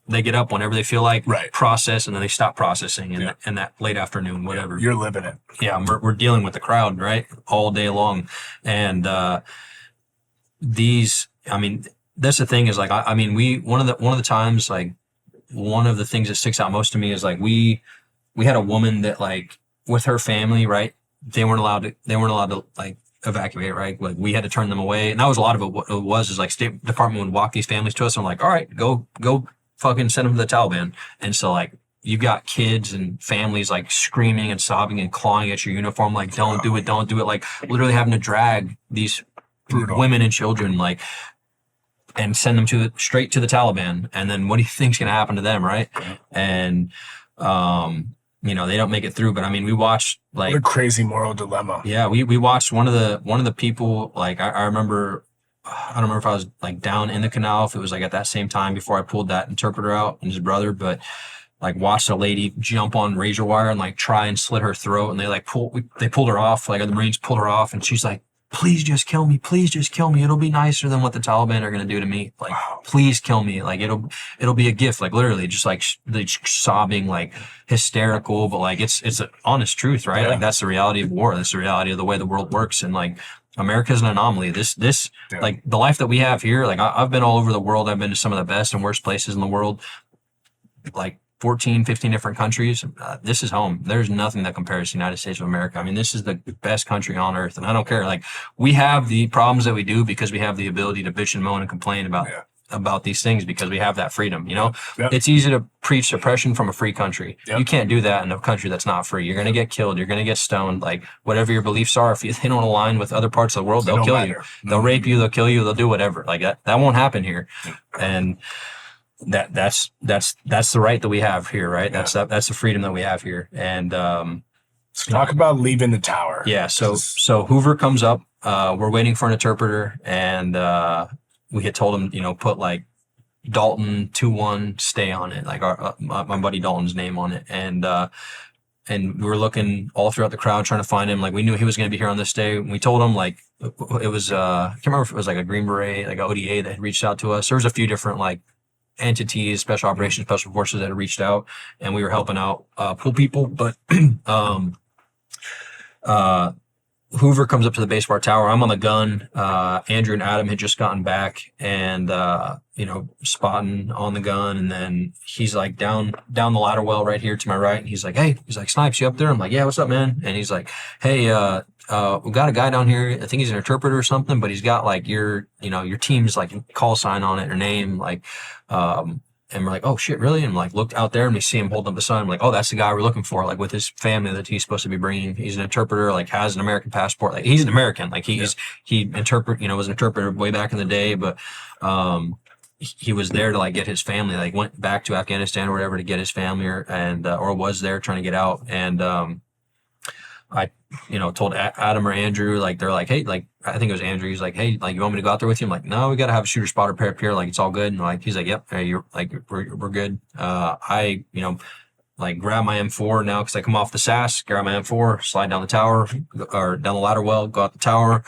They get up whenever they feel like, process, and then they stop processing in that late afternoon, whatever. You're living it. Yeah, we're dealing with the crowd, right, all day long. And that's the thing is like, one of the times, like, one of the things that sticks out most to me is like we had a woman that, like, with her family, right, they weren't allowed to like evacuate, right? Like, we had to turn them away, and that was a lot of it. What it was is like State Department would walk these families to us and like, all right, go fucking send them to the Taliban. And so, like, you've got kids and families like screaming and sobbing and clawing at your uniform, like, don't do it, like literally having to drag these women and children, like, and send them straight to the Taliban. And then what do you think's going to happen to them, right? And they don't make it through. But I mean, we watched, like, what a crazy moral dilemma. Yeah, we watched one of the people, like, I remember, I don't remember if I was like down in the canal, if it was like at that same time before I pulled that interpreter out and his brother, but like watched a lady jump on razor wire and like try and slit her throat, and they pulled her off, like the Marines pulled her off, and she's like, please just kill me, it'll be nicer than what the Taliban are going to do to me, like, please kill me, like, it'll be a gift, like, literally just like sobbing, like hysterical, but like it's an honest truth, right? Like, that's the reality of war, that's the reality of the way the world works. And like, America's an anomaly. This like the life that we have here, like, I've been all over the world. I've been to some of the best and worst places in the world, like 14, 15 different countries. This is home. There's nothing that compares to the United States of America. I mean, this is the best country on earth, and I don't care. Like, we have the problems that we do because we have the ability to bitch and moan and complain about these things because we have that freedom, It's easy to preach suppression from a free country. You can't do that in a country that's not free. You're going to get killed. You're going to get stoned. Like, whatever your beliefs are, if they don't align with other parts of the world, they'll kill you. They'll rape you. They'll kill you. They'll do whatever. Like, that won't happen here. And that's the right that we have here, right? That's the freedom that we have here. And so talk about leaving the tower. Yeah. So Hoover comes up. We're waiting for an interpreter, and we had told him, put like Dalton 2-1 stay on it, like my buddy Dalton's name on it, and we were looking all throughout the crowd trying to find him. Like, we knew he was going to be here on this day. We told him, like, it was I can't remember if it was like a Green Beret, like a ODA that had reached out to us. There was a few different like entities, special operations, special forces that had reached out, and we were helping out pull people. But Hoover comes up to the base of our tower. I'm on the gun. Andrew and Adam had just gotten back, and spotting on the gun, and then he's like down the ladder well right here to my right, and he's like, Snipes, you up there? I'm like, yeah, what's up, man? And he's like, hey, we got a guy down here. I think he's an interpreter or something, but he's got like your team's like call sign on it or name, like, and we're like, oh shit, really? And like, looked out there and we see him holding up the sign. I'm like, oh, that's the guy we're looking for, like, with his family that he's supposed to be bringing. He's an interpreter, like, has an American passport. Like, he's an American. Like, he was an interpreter way back in the day, but he was there to like get his family, like went back to Afghanistan or whatever to get his family, or was there trying to get out. And I told Adam or Andrew, like, they're like, hey, like, I think it was Andrew. He's like, hey, like, you want me to go out there with you? I'm like, no, we got to have a shooter spotter pair up here. Like, it's all good. And like, he's like, yep, hey, you're like, we're good. I, like, grab my M4 now, cause I come off the SAS, grab my M4, slide down the tower or down the ladder well, go out the tower,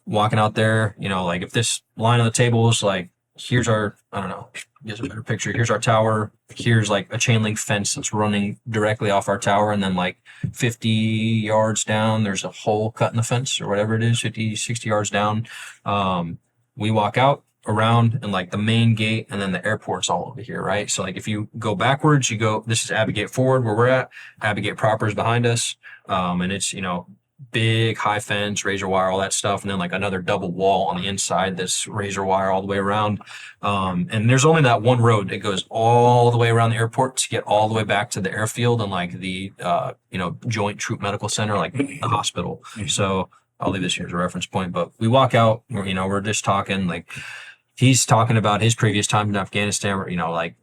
walking out there, like, if this line on the table is like, here's our, I don't know, gives a better picture. Here's our tower. Here's like a chain link fence that's running directly off our tower. And then like 50 yards down, there's a hole cut in the fence or whatever it is, 50, 60 yards down. We walk out around and like the main gate, and then the airport's all over here, right? So like if you go backwards, this is Abbey Gate forward where we're at. Abbey Gate proper is behind us. And it's, big high fence, razor wire, all that stuff, and then like another double wall on the inside that's razor wire all the way around. And there's only that one road that goes all the way around the airport to get all the way back to the airfield and like the Joint Troop Medical Center, like the hospital. So I'll leave this here as a reference point. But we walk out, we're just talking, like, he's talking about his previous time in Afghanistan where, you know, like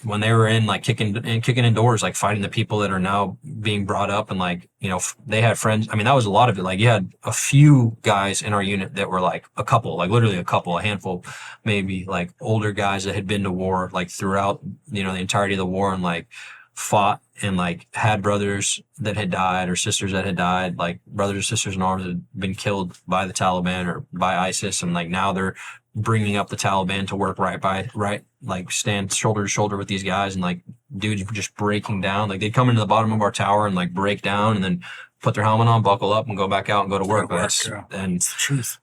when they were in like kicking indoors, like fighting the people that are now being brought up, and like, you know, they had friends. I mean, that was a lot of it. Like you had a few guys in our unit that were like a couple, like literally a handful, maybe like older guys that had been to war, like throughout, you know, the entirety of the war, and like fought and like had brothers that had died or sisters that had died, like brothers or sisters in arms that had been killed by the Taliban or by ISIS. And like now they're bringing up the Taliban to work like stand shoulder to shoulder with these guys, and like dudes just breaking down. Like they'd come into the bottom of our tower and like break down and then put their helmet on, buckle up, and go back out and go to work. That's and It's the truth.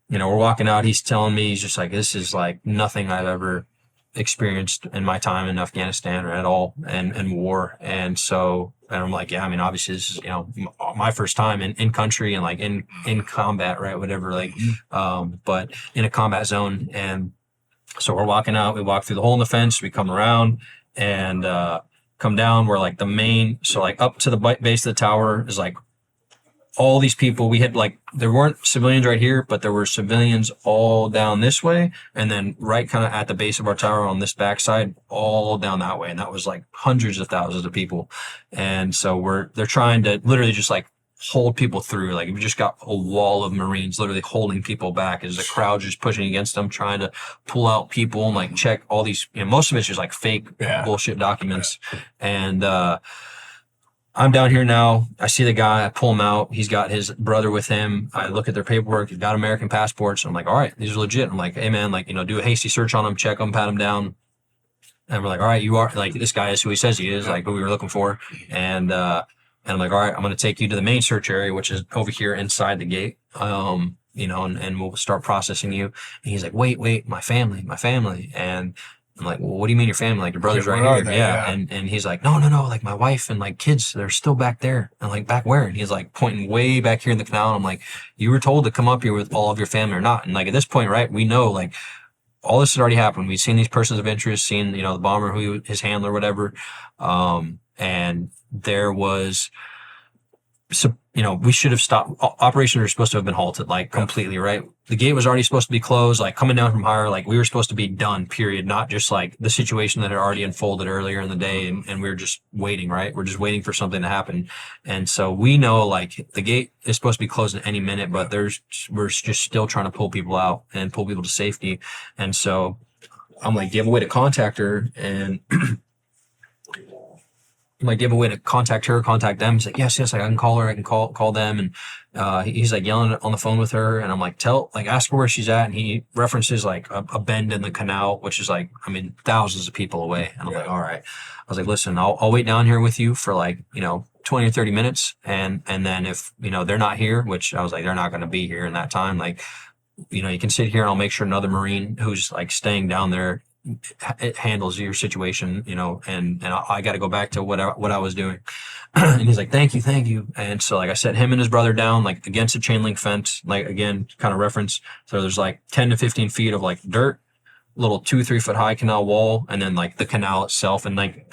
you know, we're walking out, he's telling me, he's just like, this is like nothing I've ever experienced in my time in Afghanistan or at all, and war. And so, and I'm like, yeah, I mean, obviously this is, you know, my first time in country and like in combat, right? Whatever, like, but in a combat zone. And so we're walking out, we walk through the hole in the fence, we come around and, come down. We're like the main, so like up to the base of the tower is like all these people. We had like, there weren't civilians right here, but there were civilians all down this way, and then right kind of at the base of our tower on this backside, all down that way. And that was like hundreds of thousands of people. And so they're trying to literally just like hold people through. Like we just got a wall of Marines literally holding people back as the crowd just pushing against them, trying to pull out people and like check all these, you know, most of it's just like fake bullshit documents. And, I'm down here now. I see the guy. I pull him out. He's got his brother with him. I look at their paperwork. He's got American passports. I'm like, all right, these are legit. I'm like, hey, man, like, you know, do a hasty search on them, check them, pat them down. And we're like, all right, you are, like, this guy is who he says he is, like who we were looking for. And I'm like, all right, I'm going to take you to the main search area, which is over here inside the gate. You know, and we'll start processing you. And he's like, wait, my family. And I'm like, well, what do you mean your family? Like your brother's right here. Yeah. And he's like, no, like my wife and like kids, they're still back there. And like, back where? And he's like pointing way back here in the canal. And I'm like, you were told to come up here with all of your family or not? And like at this point, right, we know like all this had already happened. We've seen these persons of interest, seen, you know, the bomber, his handler, whatever. And there was, so, you know, we should have stopped. Operations were supposed to have been halted, like completely, right? The gate was already supposed to be closed, like coming down from higher, like we were supposed to be done, period. Not just like the situation that had already unfolded earlier in the day. And we were just waiting, right? We're just waiting for something to happen. And so we know like the gate is supposed to be closed in any minute, but we're just still trying to pull people out and pull people to safety. And so I'm like, do you have a way to contact her? And like, do you have a way to contact her, contact them? He's like, yes, I can call her. I can call them. And, he's like yelling on the phone with her. And I'm like, ask her where she's at. And he references like a bend in the canal, which is like, I mean, thousands of people away. And I'm like, all right. I was like, listen, I'll wait down here with you for like, you know, 20 or 30 minutes. And then if, you know, they're not here, which I was like, they're not going to be here in that time. Like, you know, you can sit here and I'll make sure another Marine who's like staying down there, it handles your situation, you know, and I got to go back to what I was doing. And he's like, thank you. And so like I set him and his brother down like against a chain link fence, like again, kind of reference. So there's like 10 to 15 feet of like dirt, little 2-3 foot high canal wall, and then like the canal itself. And like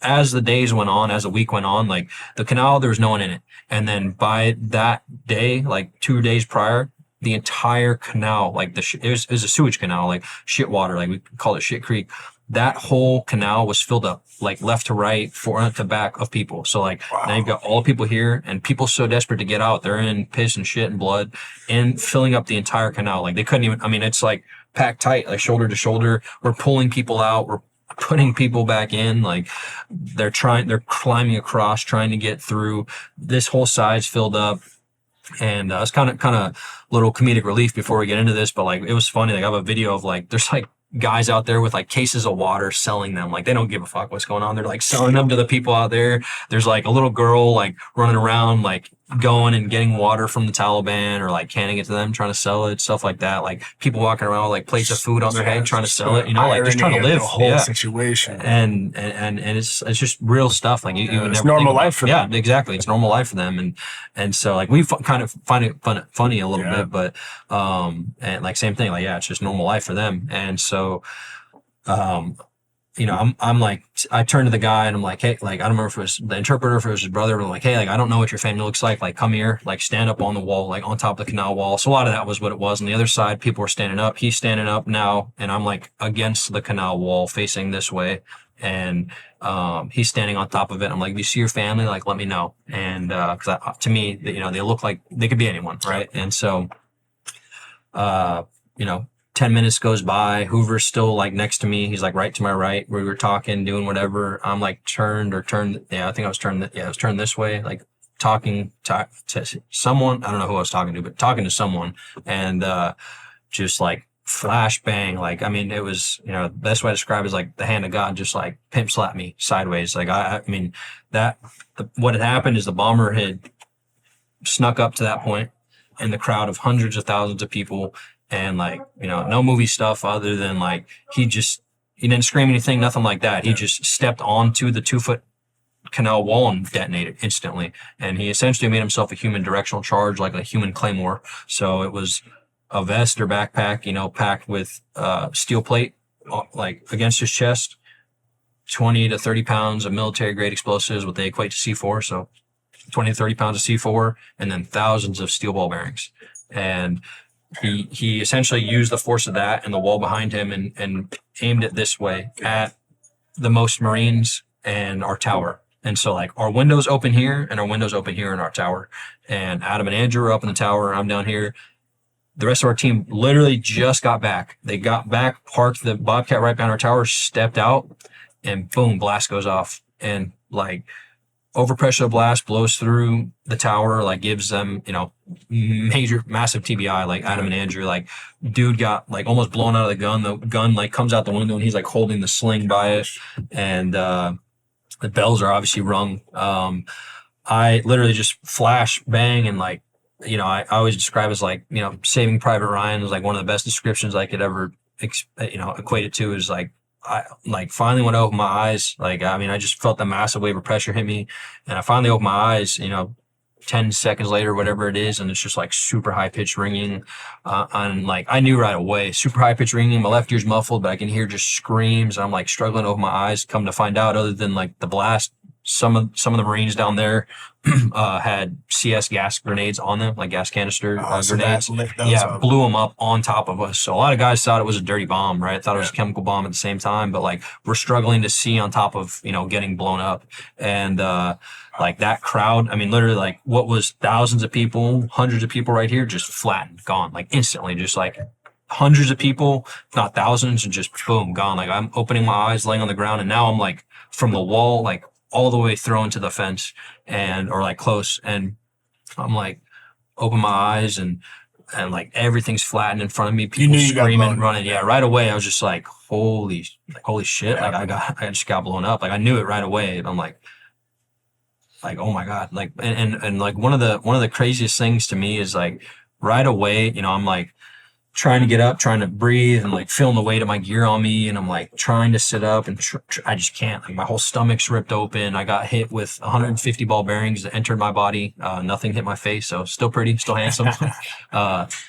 as the days went on, as the week went on, like the canal, there was no one in it. And then by that day, like 2 days prior, the entire canal, like it was a sewage canal, like shit water, like we call it Shit Creek. That whole canal was filled up, like left to right, front to back of people. So like now you've got all the people here, and people so desperate to get out, they're in piss and shit and blood and filling up the entire canal. Like they couldn't even, I mean, it's like packed tight, like shoulder to shoulder. We're pulling people out. We're putting people back in. Like they're climbing across, trying to get through. This whole side's filled up. And it's kind of little comedic relief before we get into this, but like it was funny. Like I have a video of like there's like guys out there with like cases of water selling them. Like they don't give a fuck what's going on. They're like selling them to the people out there. There's like a little girl like running around like going and getting water from the Taliban or like canning it to them, trying to sell it, stuff like that. Like people walking around with like plates of food on their head trying to sell it, you know, like just trying to live the whole situation. And it's just real stuff. Like you would never normal life for them. Yeah, exactly. It's normal life for them. And so like we kind of find it funny a little bit, but and like same thing, like, yeah, it's just normal life for them. And so I'm like, I turned to the guy and I'm like, hey, like, I don't remember if it was the interpreter, if it was his brother, but I'm like, hey, like, I don't know what your family looks like come here, like, stand up on the wall, like, on top of the canal wall. So a lot of that was what it was. On the other side, people were standing up. He's standing up now, and I'm like against the canal wall facing this way. And he's standing on top of it. I'm like, if you see your family, like, let me know. And because to me, they look like they could be anyone, right? And so, you know, 10 minutes goes by. Hoover's still like next to me. He's like right to my right. We were talking, doing whatever. I'm like turned. Yeah, I think I was turned. Yeah, I was turned this way, like talking to someone. I don't know who I was talking to, but talking to someone. And just like flash bang. Like, I mean, it was, the best way to describe it is like the hand of God just like pimp slapped me sideways. Like, I mean, what had happened is the bomber had snuck up to that point in the crowd of hundreds of thousands of people. And like, no movie stuff other than like, he didn't scream anything, nothing like that. He just stepped onto the 2-foot canal wall and detonated instantly. And he essentially made himself a human directional charge, like a human claymore. So it was a vest or backpack, packed with steel plate, like against his chest, 20 to 30 pounds of military grade explosives, what they equate to C4. So 20 to 30 pounds of C4, and then thousands of steel ball bearings. And he essentially used the force of that and the wall behind him and aimed it this way at the most Marines and our tower. And so like our windows open here and our windows open here in our tower. And Adam and Andrew are up in the tower. I'm down here. The rest of our team literally just got back. They got back, parked the Bobcat right behind our tower, stepped out, and boom, blast goes off. And like overpressure blast blows through the tower, like gives them, massive TBI, like Adam and Andrew, like dude got like almost blown out of the gun. The gun like comes out the window and he's like holding the sling by it. And the bells are obviously rung. I literally just flash bang and like, I always describe as like, Saving Private Ryan was like one of the best descriptions I could ever, equate it to is like, I like finally when I opened my eyes, like, I mean, I just felt the massive wave of pressure hit me and I finally opened my eyes, 10 seconds later, whatever it is. And it's just like super high pitched ringing. And like, I knew right away, super high pitched ringing. My left ear's muffled, but I can hear just screams. I'm like struggling to open my eyes. Come to find out, other than like the blast, some of the Marines down there had CS gas grenades on them, like gas canister grenades. Yeah, blew them up on top of us. So a lot of guys thought it was a dirty bomb, right? Thought it was a chemical bomb at the same time, but like we're struggling to see on top of, getting blown up. And like that crowd, I mean, literally like what was thousands of people, hundreds of people right here, just flattened, gone, like instantly, just like hundreds of people, not thousands, and just boom, gone. Like I'm opening my eyes, laying on the ground, and now I'm like from the wall, like all the way thrown to the fence or like close. And I'm like, open my eyes and like everything's flattened in front of me. People screaming, running. Yeah. Right away. I was just like, holy shit. Like I just got blown up. Like I knew it right away. And I'm like, oh my God. Like, and like one of the craziest things to me is like right away, I'm like, trying to get up, trying to breathe, and like feeling the weight of my gear on me. And I'm like trying to sit up and I just can't. Like my whole stomach's ripped open. I got hit with 150 ball bearings that entered my body. Nothing hit my face. So still pretty, still handsome.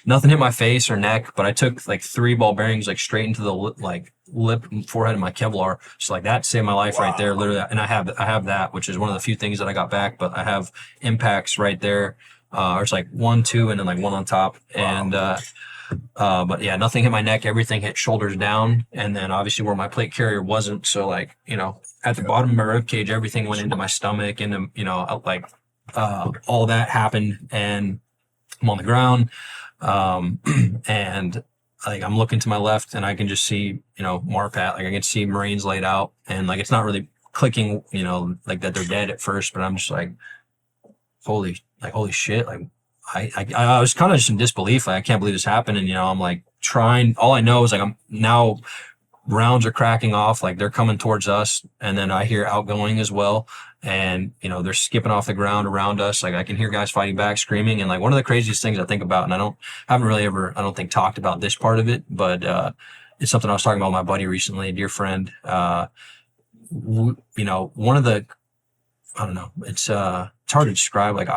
Nothing hit my face or neck, but I took like 3 ball bearings, like straight into the lip and forehead of my Kevlar. So like that saved my life right there. Literally. And I have that, which is one of the few things that I got back, but I have impacts right there. It's like 1, 2, and then like 1 on top. And, but yeah, nothing hit my neck. Everything hit shoulders down. And then obviously where my plate carrier wasn't. So like, at the bottom of my rib cage, everything went into my stomach and, all that happened and I'm on the ground. And like, I'm looking to my left and I can just see, MARPAT, like I can see Marines laid out and like, it's not really clicking, like that they're dead at first, but I'm just like, holy shit. Like, I was kind of just in disbelief. Like, I can't believe this happened. And, I'm like trying, all I know is like, I'm now rounds are cracking off. Like they're coming towards us. And then I hear outgoing as well. And, they're skipping off the ground around us. Like I can hear guys fighting back, screaming. And like one of the craziest things I think about, and I haven't really ever, I don't think talked about this part of it, but, it's something I was talking about with my buddy recently, a dear friend. One of the, I don't know, it's hard to describe. Like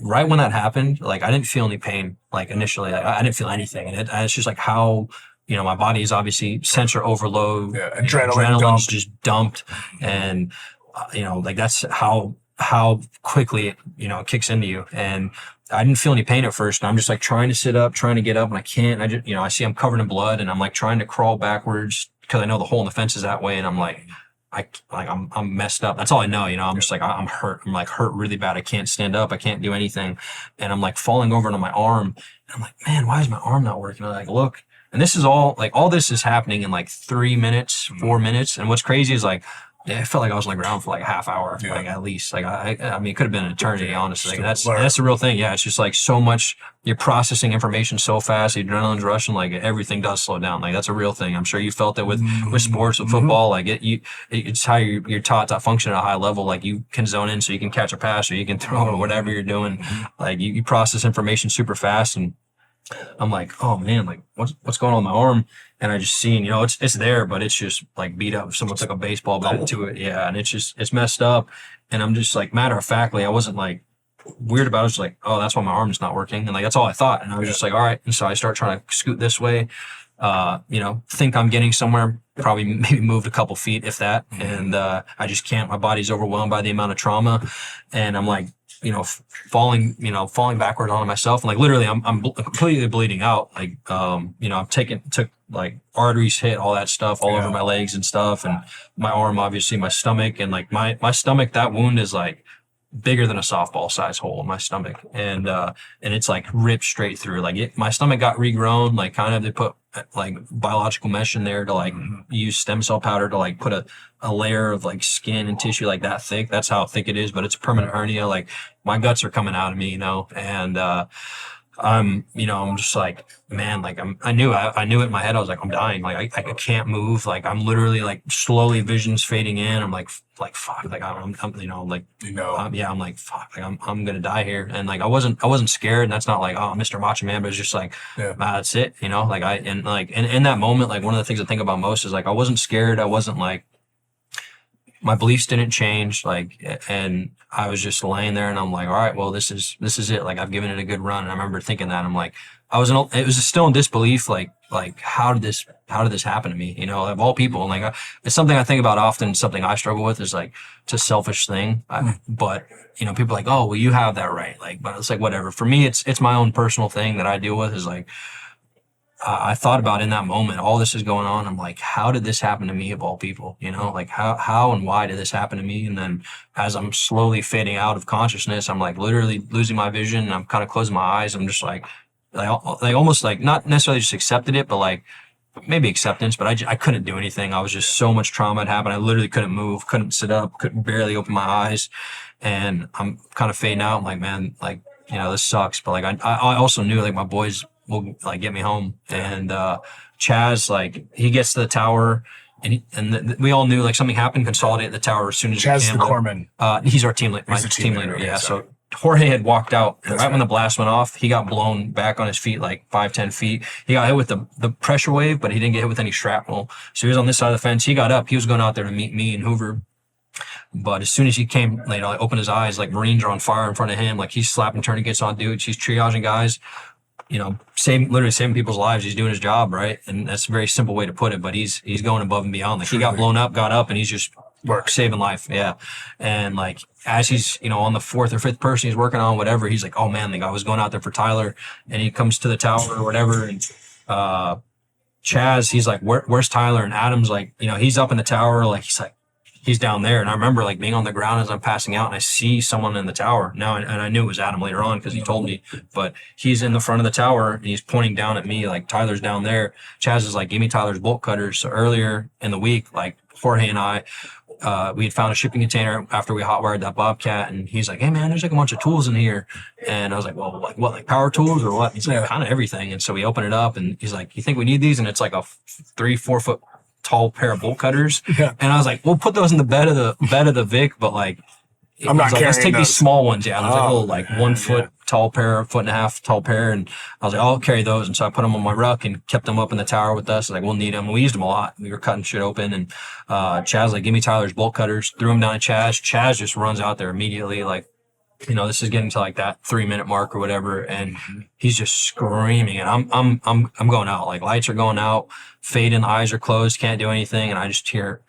right when that happened, like I didn't feel any pain, like initially, like, I didn't feel anything. And it's just like how my body is obviously sensor overload. Yeah, Adrenaline's dumped. just dumped. And, like that's how quickly it, it kicks into you. And I didn't feel any pain at first. And I'm just like trying to sit up, trying to get up, and I can't. I just, I see I'm covered in blood, and I'm like trying to crawl backwards because I know the hole in the fence is that way. And I'm like, I'm messed up. That's all I know. I'm just like, I'm hurt. I'm like hurt really bad. I can't stand up. I can't do anything. And I'm like falling over into my arm. And I'm like, man, why is my arm not working? I'm like, look. And this is all this is happening in like 3 minutes, 4 minutes. And what's crazy is like, I felt like I was on the ground for like a half hour, like at least. Like I mean, it could have been an eternity, honestly. Like that's the real thing. Yeah, it's just like so much. You're processing information so fast. The adrenaline's rushing. Like everything does slow down. Like that's a real thing. I'm sure you felt it with sports, with football. Like it's how you're taught to function at a high level. Like you can zone in, so you can catch a pass, or you can throw, or whatever you're doing. Like you process information super fast. And I'm like, oh man, like what's going on with my arm? And I just seen, it's there, but it's just like beat up. Someone took a baseball bat to it. Yeah. And it's messed up. And I'm just like, matter of factly, I wasn't like weird about it. I was just like, oh, that's why my arm's not working. And like, that's all I thought. And I was just like, all right. And so I start trying to scoot this way, think I'm getting somewhere, probably maybe moved a couple feet, if that. And, I just can't, my body's overwhelmed by the amount of trauma. And I'm like, falling backwards onto myself. And like, literally I'm completely bleeding out. Like, I've took like arteries hit, all that stuff all over my legs and stuff. And my arm, obviously my stomach, and like my stomach, that wound is like bigger than a softball size hole in my stomach. And it's like ripped straight through. Like my stomach got regrown, like kind of, they put like biological mesh in there to like use stem cell powder to like put a layer of like skin and tissue like that thick. That's how thick it is, but it's a permanent hernia. Like my guts are coming out of me, and I'm just like, man, like I knew it in my head. I was like, I'm dying. Like I can't move. Like I'm literally like slowly vision's fading in. I'm like fuck. Like I'm like fuck. Like I'm gonna die here. And like I wasn't scared. And that's not like, oh, Mr. Macho Man, but it's just like, that's it. Like and in that moment, like one of the things I think about most is like I wasn't scared. I wasn't like, my beliefs didn't change, like, and I was just laying there, and I'm like, all right, well, this is it. Like, I've given it a good run. And I remember thinking that. I'm like, it was still in disbelief. Like, how did this happen to me? Of all people. And like, it's something I think about often. Something I struggle with is like, it's a selfish thing. But people are like, oh, well, you have that right. Like, but it's like, whatever. For me, it's my own personal thing that I deal with. Is like, I thought about in that moment, all this is going on. I'm like, how did this happen to me of all people? Like how and why did this happen to me? And then as I'm slowly fading out of consciousness, I'm like literally losing my vision. And I'm kind of closing my eyes. I'm just like almost like not necessarily just accepted it, but like maybe acceptance, but I couldn't do anything. I was just so much trauma had happened. I literally couldn't move, couldn't sit up, couldn't barely open my eyes. And I'm kind of fading out. I'm like, man, like, this sucks. But like, I also knew like my boys will like get me home. And Chaz, like he gets to the tower, and we all knew like something happened. Consolidate the tower as soon as Chaz the corpsman. He's our team leader. Yeah. So Jorge had walked out when the blast went off. He got blown back on his feet like 5-10 feet. He got hit with the pressure wave, but he didn't get hit with any shrapnel. So he was on this side of the fence. He got up. He was going out there to meet me and Hoover. But as soon as he came, like opened his eyes, like Marines are on fire in front of him. Like he's slapping tourniquets on dudes. He's triaging guys. Literally saving people's lives. He's doing his job, right? And that's a very simple way to put it, but he's going above and beyond. Like he got blown up, got up, and he's just saving life. Yeah. And like, as he's, on the 4th or 5th person he's working on, whatever, he's like, oh man, like I was going out there for Tyler, and he comes to the tower or whatever. And, Chaz, he's like, where's Tyler? And Adam's like, he's up in the tower. Like, he's like, he's down there. And I remember like being on the ground as I'm passing out, and I see someone in the tower now. And I knew it was Adam later on because he told me, but he's in the front of the tower and he's pointing down at me. Like Tyler's down there. Chaz is like, give me Tyler's bolt cutters. So earlier in the week, like Jorge and I, we had found a shipping container after we hotwired that Bobcat, and he's like, hey man, there's like a bunch of tools in here. And I was like, well, like what, like power tools or what? He's like, kind of everything. And so we open it up, and he's like, you think we need these? And it's like a 3-4 foot tall pair of bolt cutters. Yeah. And I was like, we'll put those in the bed of the Vic, but like, I'm not like, let's take those. These small ones. Yeah. There's like a little like 1 foot tall pair, 1.5 foot tall pair. And I was like, I'll carry those. And so I put them on my ruck and kept them up in the tower with us. Like, we'll need them. We used them a lot. We were cutting shit open, and Chaz like, give me Tyler's bolt cutters, threw them down at Chaz. Chaz just runs out there immediately, like this is getting to like that 3-minute mark or whatever, and he's just screaming, and I'm going out, like lights are going out, fading, eyes are closed, can't do anything, and I just hear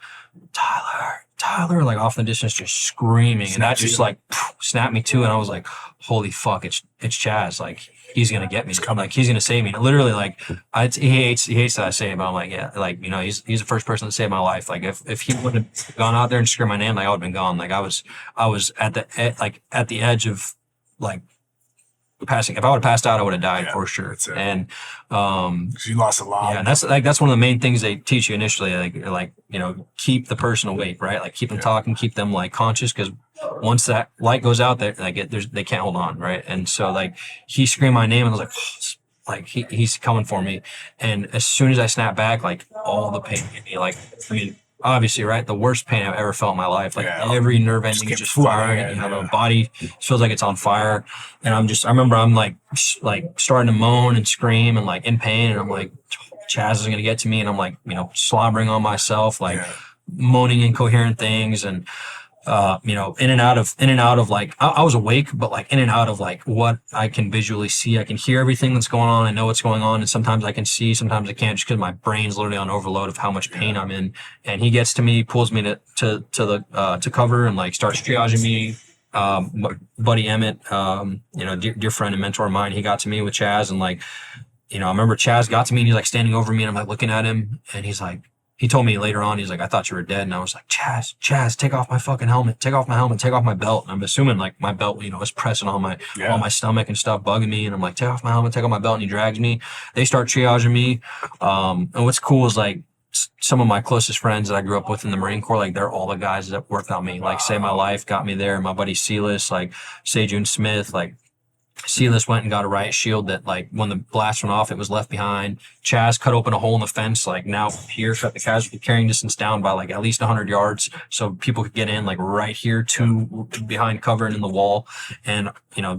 Tyler, like off in the distance, just screaming, and that just like snapped me too, and I was like, holy fuck, it's Chaz, like he's gonna get me, like he's gonna save me. And literally, like he hates that I say it, but I'm like, yeah, like he's the first person to save my life. Like if he would have gone out there and screamed my name, like I would have been gone. Like I was at the edge of like passing. If I would have passed out, I would have died for sure. And you lost a lot. Yeah, and that's one of the main things they teach you initially. Like keep the person awake, right? Like keep them talking, keep them like conscious, because once that light goes out, they can't hold on, right? And so like he screamed my name, and I was like, oh, like he's coming for me. And as soon as I snapped back, like all the pain hit me. Like obviously, right, the worst pain I've ever felt in my life. Like every nerve ending is just firing. My body feels like it's on fire. And I remember I'm like starting to moan and scream and like in pain. And I'm like, Chaz is going to get to me. And I'm like, slobbering on myself, like moaning incoherent things. And, in and out of like, I was awake, but like in and out of like what I can visually see. I can hear everything that's going on. I know what's going on. And sometimes I can see, sometimes I can't, just because my brain's literally on overload of how much pain I'm in. And he gets to me, pulls me to cover, and like starts triaging me. Buddy Emmett, dear friend and mentor of mine, he got to me with Chaz, and like, I remember Chaz got to me and he's like standing over me, and I'm like looking at him, and he's like, he told me later on, he's like, I thought you were dead. And I was like, Chaz, take off my fucking helmet, take off my helmet, take off my belt. And I'm assuming like my belt, was pressing on my stomach and stuff, bugging me. And I'm like, take off my helmet, take off my belt. And he drags me. They start triaging me. And what's cool is like some of my closest friends that I grew up with in the Marine Corps, like they're all the guys that worked on me, like saved my life, got me there. My buddy Silas, like Sejun Smith, like Silas went and got a riot shield that, like, when the blast went off, it was left behind. Chaz cut open a hole in the fence, like, now here, shut the casualty carrying distance down by, like, at least 100 yards so people could get in, like, right here to behind cover and in the wall. And,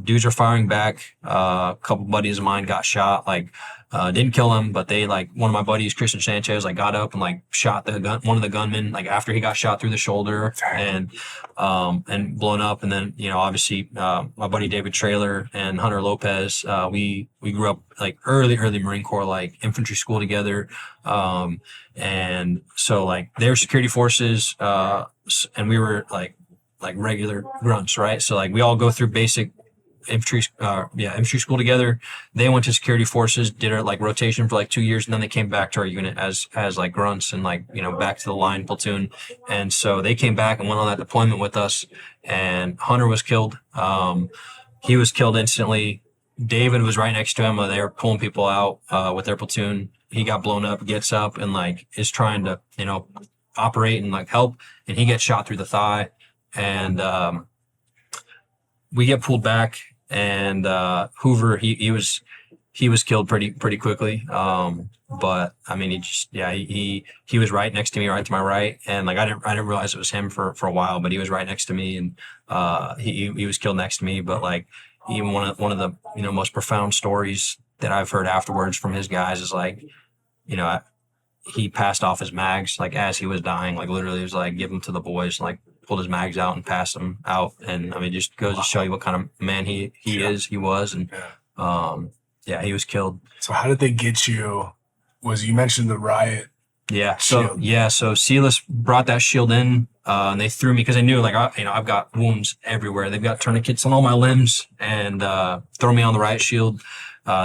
dudes are firing back. A couple buddies of mine got shot, like, didn't kill him, but they, like, one of my buddies, Christian Sanchez, like, got up and, like, shot one of the gunmen, like, after he got shot through the shoulder and blown up. And then, obviously, my buddy David Traylor and Hunter Lopez, we grew up, like, early Marine Corps, like, infantry school together. And so, like, they were security forces, and we were, like regular grunts, right? So, like, we all go through basic infantry school together. They went to security forces, did our like rotation for like 2 years, and then they came back to our unit as like grunts and like back to the line platoon. And so they came back and went on that deployment with us. And Hunter was killed. He was killed instantly. David was right next to him. They were pulling people out with their platoon. He got blown up, gets up, and like is trying to operate and like help, and he gets shot through the thigh. And we get pulled back. And Hoover, he was killed pretty quickly. But I mean, he was right next to me, right to my right, and like I didn't realize it was him for a while, but he was right next to me, and he was killed next to me. But like even one of the most profound stories that I've heard afterwards from his guys is like, he passed off his mags like as he was dying, like literally it was like give them to the boys, like pulled his mags out and passed them out. And I mean, just goes to show you what kind of man he was. And he was killed. So how did they get you? You mentioned the riot? Yeah. So Silas brought that shield in, and they threw me because they knew like I've got wounds everywhere. They've got tourniquets on all my limbs, and throw me on the riot shield.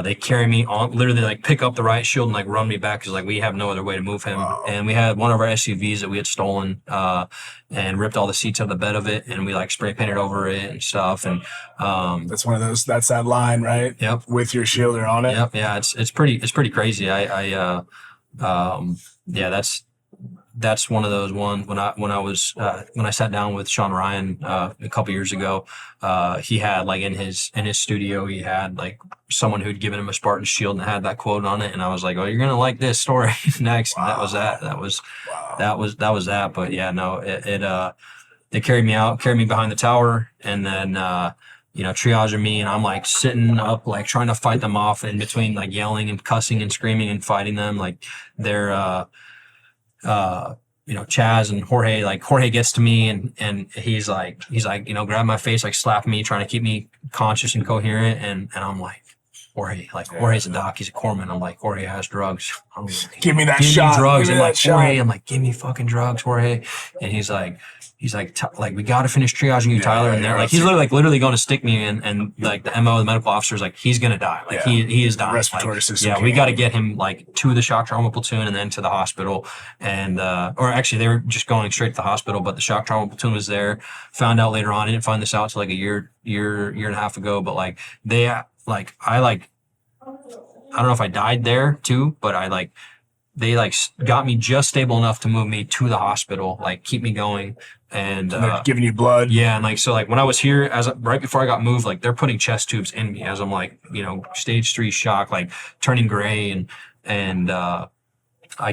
They carry me on, literally like pick up the riot shield and like run me back because like we have no other way to move him. Wow. And we had one of our SUVs that we had stolen and ripped all the seats out of the bed of it, and we like spray painted over it and stuff. And that's one of those. That's that line, right? Yep. With your shielder on it. Yep. Yeah. It's pretty crazy. That's one of those ones when I sat down with Sean Ryan a couple years ago. He had like in his studio, he had like someone who'd given him a Spartan shield and had that quote on it, and I was like, "Oh, you're gonna like this story next." Wow. That was that. But yeah, no, they carried me out, carried me behind the tower, and then triaging me, and I'm like sitting up, like trying to fight them off in between, like yelling and cussing and screaming and fighting them, like they're Chaz and Jorge, like Jorge gets to me and he's like, grab my face, like slap me, trying to keep me conscious and coherent. And I'm like, Jorge's a doc, he's a corpsman. I'm like, Jorge has drugs. Give me that give shot. Me drugs. Give me I'm like, that shot. Jorge, I'm like, give me fucking drugs, Jorge. And he's like, we got to finish triaging you, Tyler. And they're like, he's literally going to stick me in. And like the MO, the medical officer is like, he's going to die. Like he is dying. Respiratory system. Yeah, we got to get him like to the shock trauma platoon and then to the hospital. And, or actually they were just going straight to the hospital, but the shock trauma platoon was there. Found out later on. I didn't find this out till like a year and a half ago, but like I don't know if I died there too, but they got me just stable enough to move me to the hospital, like keep me going. And they're giving you blood. Yeah. And so when I was here right before I got moved, like they're putting chest tubes in me as I'm like, stage 3 shock, like turning gray. And I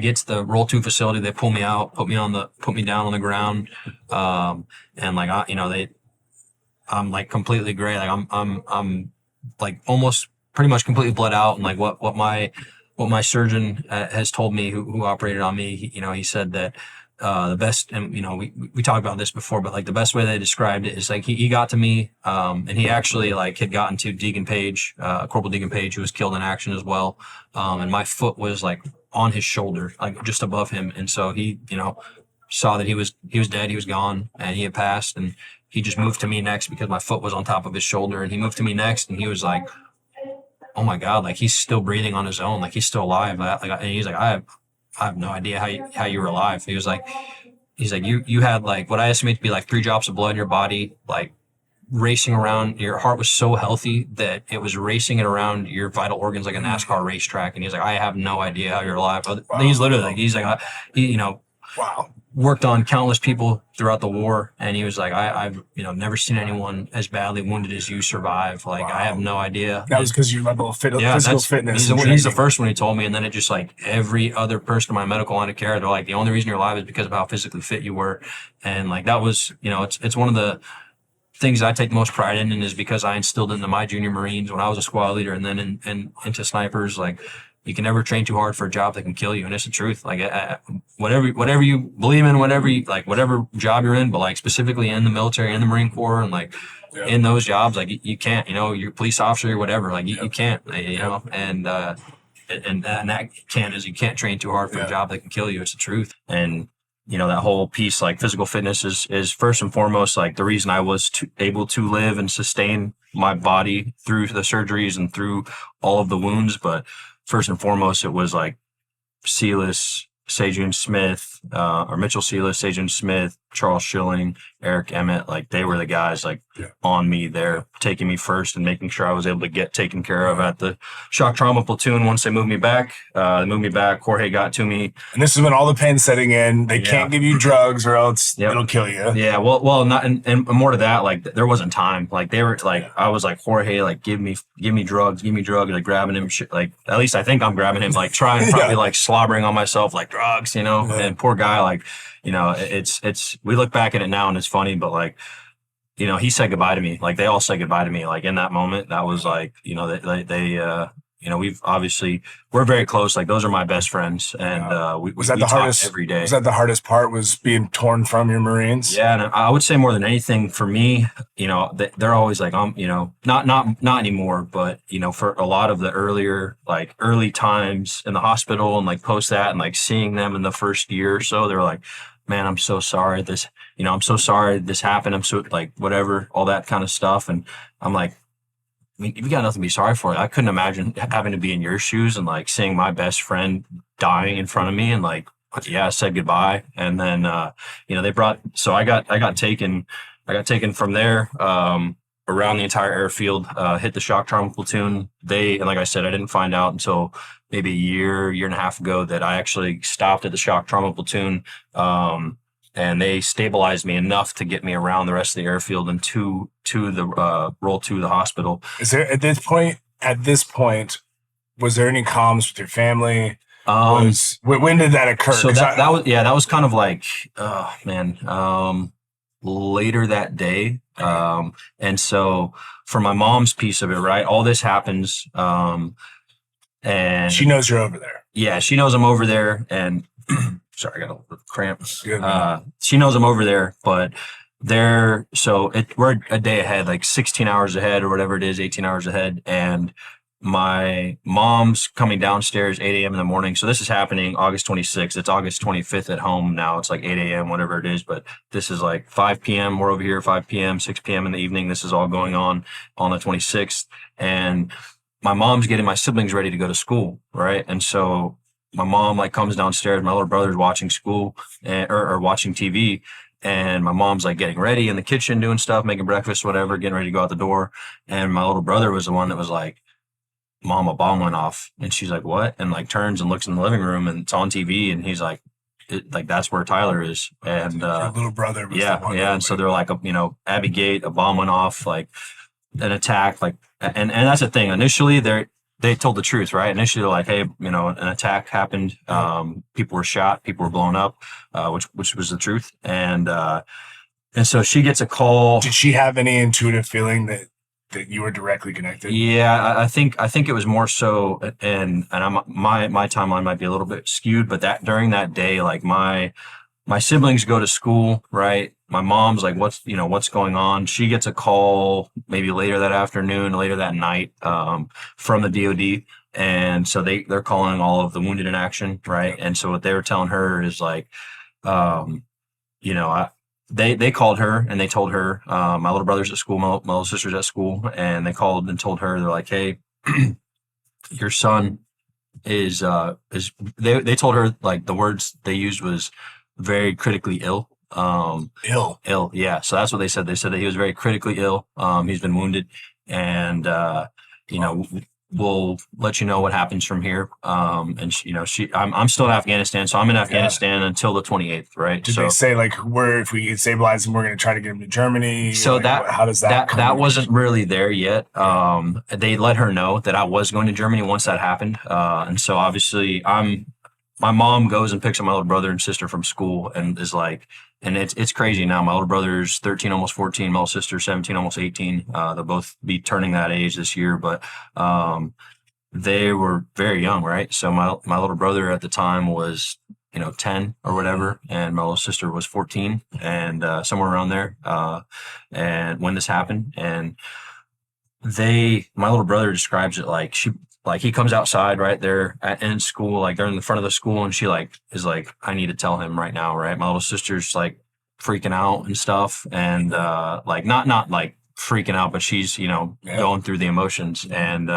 get to the roll 2 facility. They pull me out, put me down on the ground. And like, I'm like completely gray. Like I'm like almost pretty much completely bled out. And like what my surgeon has told me who operated on me, he said that the best, and we talked about this before, but like the best way they described it is like he got to me, and he actually like had gotten to Deacon Page, Corporal Deacon Page, who was killed in action as well, and my foot was like on his shoulder, like just above him, and so he saw that he was dead, he was gone, and he had passed, and he just moved to me next because my foot was on top of his shoulder, and he moved to me next, and he was like, oh my God, like he's still breathing on his own, like he's still alive, and he's like, I have no idea how you were alive. He's like, you had like what I estimate to be like 3 drops of blood in your body, like racing around. Your heart was so healthy that it was racing it around your vital organs like a NASCAR racetrack. And he's like, I have no idea how you're alive. Wow. He's literally like, wow. Worked on countless people throughout the war, and he was like, I've never seen anyone as badly wounded as you survive. Like, wow. I have no idea. That was because your level of physical fitness. He's the first one he told me, and then it just like every other person in my medical line of care, they're like, the only reason you're alive is because of how physically fit you were. And like that was, it's one of the things I take the most pride in, and is because I instilled into my junior Marines when I was a squad leader, and then into snipers, like, you can never train too hard for a job that can kill you. And it's the truth. Like whatever you believe in, whatever job you're in, but like specifically in the military, in the Marine Corps, and like in those jobs, like you can't, you're a police officer or whatever, like you can't, and that you can't train too hard for a job that can kill you. It's the truth. And, that whole piece, like physical fitness is first and foremost, like the reason I was able to live and sustain my body through the surgeries and through all of the wounds. But first and foremost, it was like Sealis, Sejun Smith, or Mitchell Sealis, Sejun Smith, Charles Schilling, Eric Emmett. Like they were the guys like on me there, taking me first and making sure I was able to get taken care of at the shock trauma platoon. Once they moved me back, Jorge got to me. And this is when all the pain's setting in. They can't give you drugs or else it'll kill you. Yeah. Well, not, and more to that, like there wasn't time. Like they were like, I was like, Jorge, like give me drugs, like grabbing him shit. Like, at least I think I'm grabbing him, like trying, probably like slobbering on myself, like drugs, and poor guy, like, it's, we look back at it now and it's funny, but like, he said goodbye to me. Like they all said goodbye to me. Like in that moment, that was like, we're very close. Like those are my best friends. And, we talk every day. Was that the hardest part, was being torn from your Marines? Yeah. And I would say more than anything for me, they're always like, not anymore, but, for a lot of the early times in the hospital and like post that and like seeing them in the first year or so, they're like, man, I'm so sorry I'm so sorry this happened. I'm so like, whatever, all that kind of stuff. And I'm like, you got nothing to be sorry for. I couldn't imagine having to be in your shoes and like seeing my best friend dying in front of me and like, I said goodbye. And then, so I got taken from there, around the entire airfield, hit the shock trauma platoon. And like I said, I didn't find out until maybe a year and a half ago that I actually stopped at the shock trauma platoon. And they stabilized me enough to get me around the rest of the airfield and to the roll to the hospital. Is there at this point, was there any comms with your family? When did that occur? So that was kind of like, later that day. And so for my mom's piece of it, right, all this happens. And she knows you're over there. Yeah, she knows I'm over there. And sorry, I got a cramp. Good. She knows I'm over there, but we're a day ahead, like 16 hours ahead or whatever it is, 18 hours ahead. And my mom's coming downstairs 8 a.m. in the morning. So this is happening August 26th. It's August 25th at home now. It's like 8 a.m., whatever it is. But this is like 5 p.m. We're over here, 5 p.m., 6 p.m. in the evening. This is all going on the 26th. And my mom's getting my siblings ready to go to school, right? And so my mom like comes downstairs. My little brother's watching school or watching TV. And my mom's like getting ready in the kitchen, doing stuff, making breakfast, whatever, getting ready to go out the door. And my little brother was the one that was like, Mom, a bomb went off. And she's like, what? And like turns and looks in the living room and it's on TV. And he's like, that's where Tyler is. And your little brother was yeah, the one. yeah. And so they're like, Abbey Gate, a bomb went off, like an attack, like, and that's the thing. Initially, they told the truth, right? Initially, they're like, hey, an attack happened. People were shot, people were blown up, which was the truth. And so she gets a call. Did she have any intuitive feeling that you were directly connected? Yeah, I think it was more so, and my timeline might be a little bit skewed, but that during that day, like my siblings go to school, right? My mom's like, what's going on? She gets a call maybe later that afternoon, later that night, from the DOD. And so they're calling all of the wounded in action, right? And so what they were telling her is like, they called her and they told her, my little brother's at school, my little sister's at school, and they called and told her, they're like, hey, your son is they told her, like, the words they used was very critically ill. Ill. Yeah. So that's what they said. They said that he was very critically ill. He's been wounded, and we'll let you know what happens from here. And I'm still in Afghanistan, so I'm in Afghanistan until the 28th, right? Did they say like if we stabilize him, we're going to try to get him to Germany? So like, how does that wasn't really there yet. They let her know that I was going to Germany once that happened, and so obviously my mom goes and picks up my little brother and sister from school and is like, and it's crazy now. My little brother's 13, almost 14. My little sister's 17, almost 18. They'll both be turning that age this year, but they were very young, right? So my little brother at the time was 10 or whatever, and my little sister was 14, and somewhere around there. And when this happened, and my little brother describes it like he comes outside right there in school, like they're in the front of the school, and she is like, I need to tell him right now, right? My little sister's like freaking out and stuff, and like not like freaking out, but she's going through the emotions, and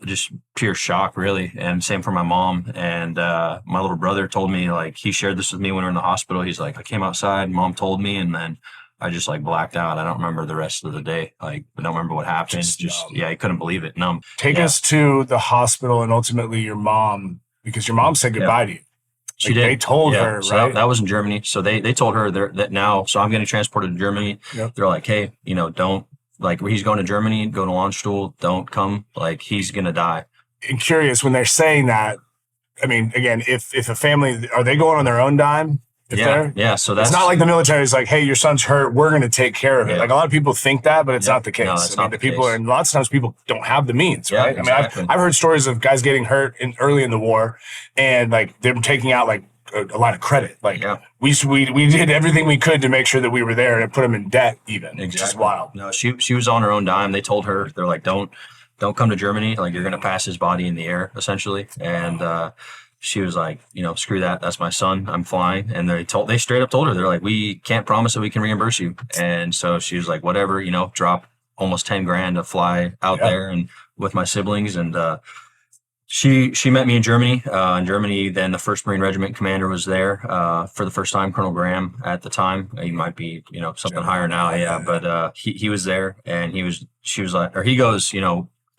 just pure shock, really. And same for my mom. And my little brother told me, like, he shared this with me when we were in the hospital. He's like, I came outside, Mom told me, and then I just like blacked out. I don't remember the rest of the day. Like, I don't remember what happened. Yeah, he couldn't believe it. Numb. Take us to the hospital and ultimately your mom, because your mom said goodbye to you. She did. They told her, so right? That was in Germany. So they told her that now, so I'm getting transported to Germany. Yep. They're like, hey, don't, like, he's going to Germany, going to Landstuhl, don't come. Like, he's going to die. I'm curious, when they're saying that, I mean, again, if a family, are they going on their own dime? Yeah. So that's, it's not like the military is like, hey, your son's hurt, we're going to take care of it. Like, a lot of people think that, but it's not the case. No, it's not the case. And lots of times people don't have the means, right? Exactly. I mean, I've heard stories of guys getting hurt early in the war, and like they're taking out like a lot of credit. Like, we did everything we could to make sure that we were there and put them in debt, even. Exactly. It's just wild. No, she was on her own dime. They told her, they're like, don't come to Germany. Like, you're going to pass his body in the air, essentially. And she was like, screw that. That's my son. I'm flying. And they straight up told her, they're like, we can't promise that we can reimburse you. And so she was like, whatever, drop almost 10 grand to fly out there and with my siblings. And she met me in Germany. In Germany, then the 1st Marine Regiment commander was there for the first time, Colonel Graham at the time. He might be, something higher now. Yeah. But he was there, and she was like, or he goes,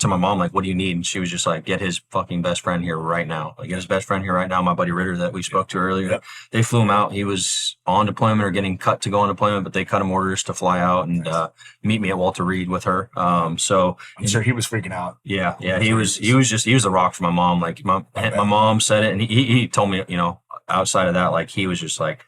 to my mom, like, what do you need? And she was just like, get his fucking best friend here right now. Like, get his best friend here right now. My buddy Ritter that we spoke to earlier, they flew him out. He was on deployment or getting cut to go on deployment, but they cut him orders to fly out and meet me at Walter Reed with her. So I'm sure he was freaking out. Yeah. He was the rock for my mom. Like, my mom said it, and he told me, outside of that, like, he was just like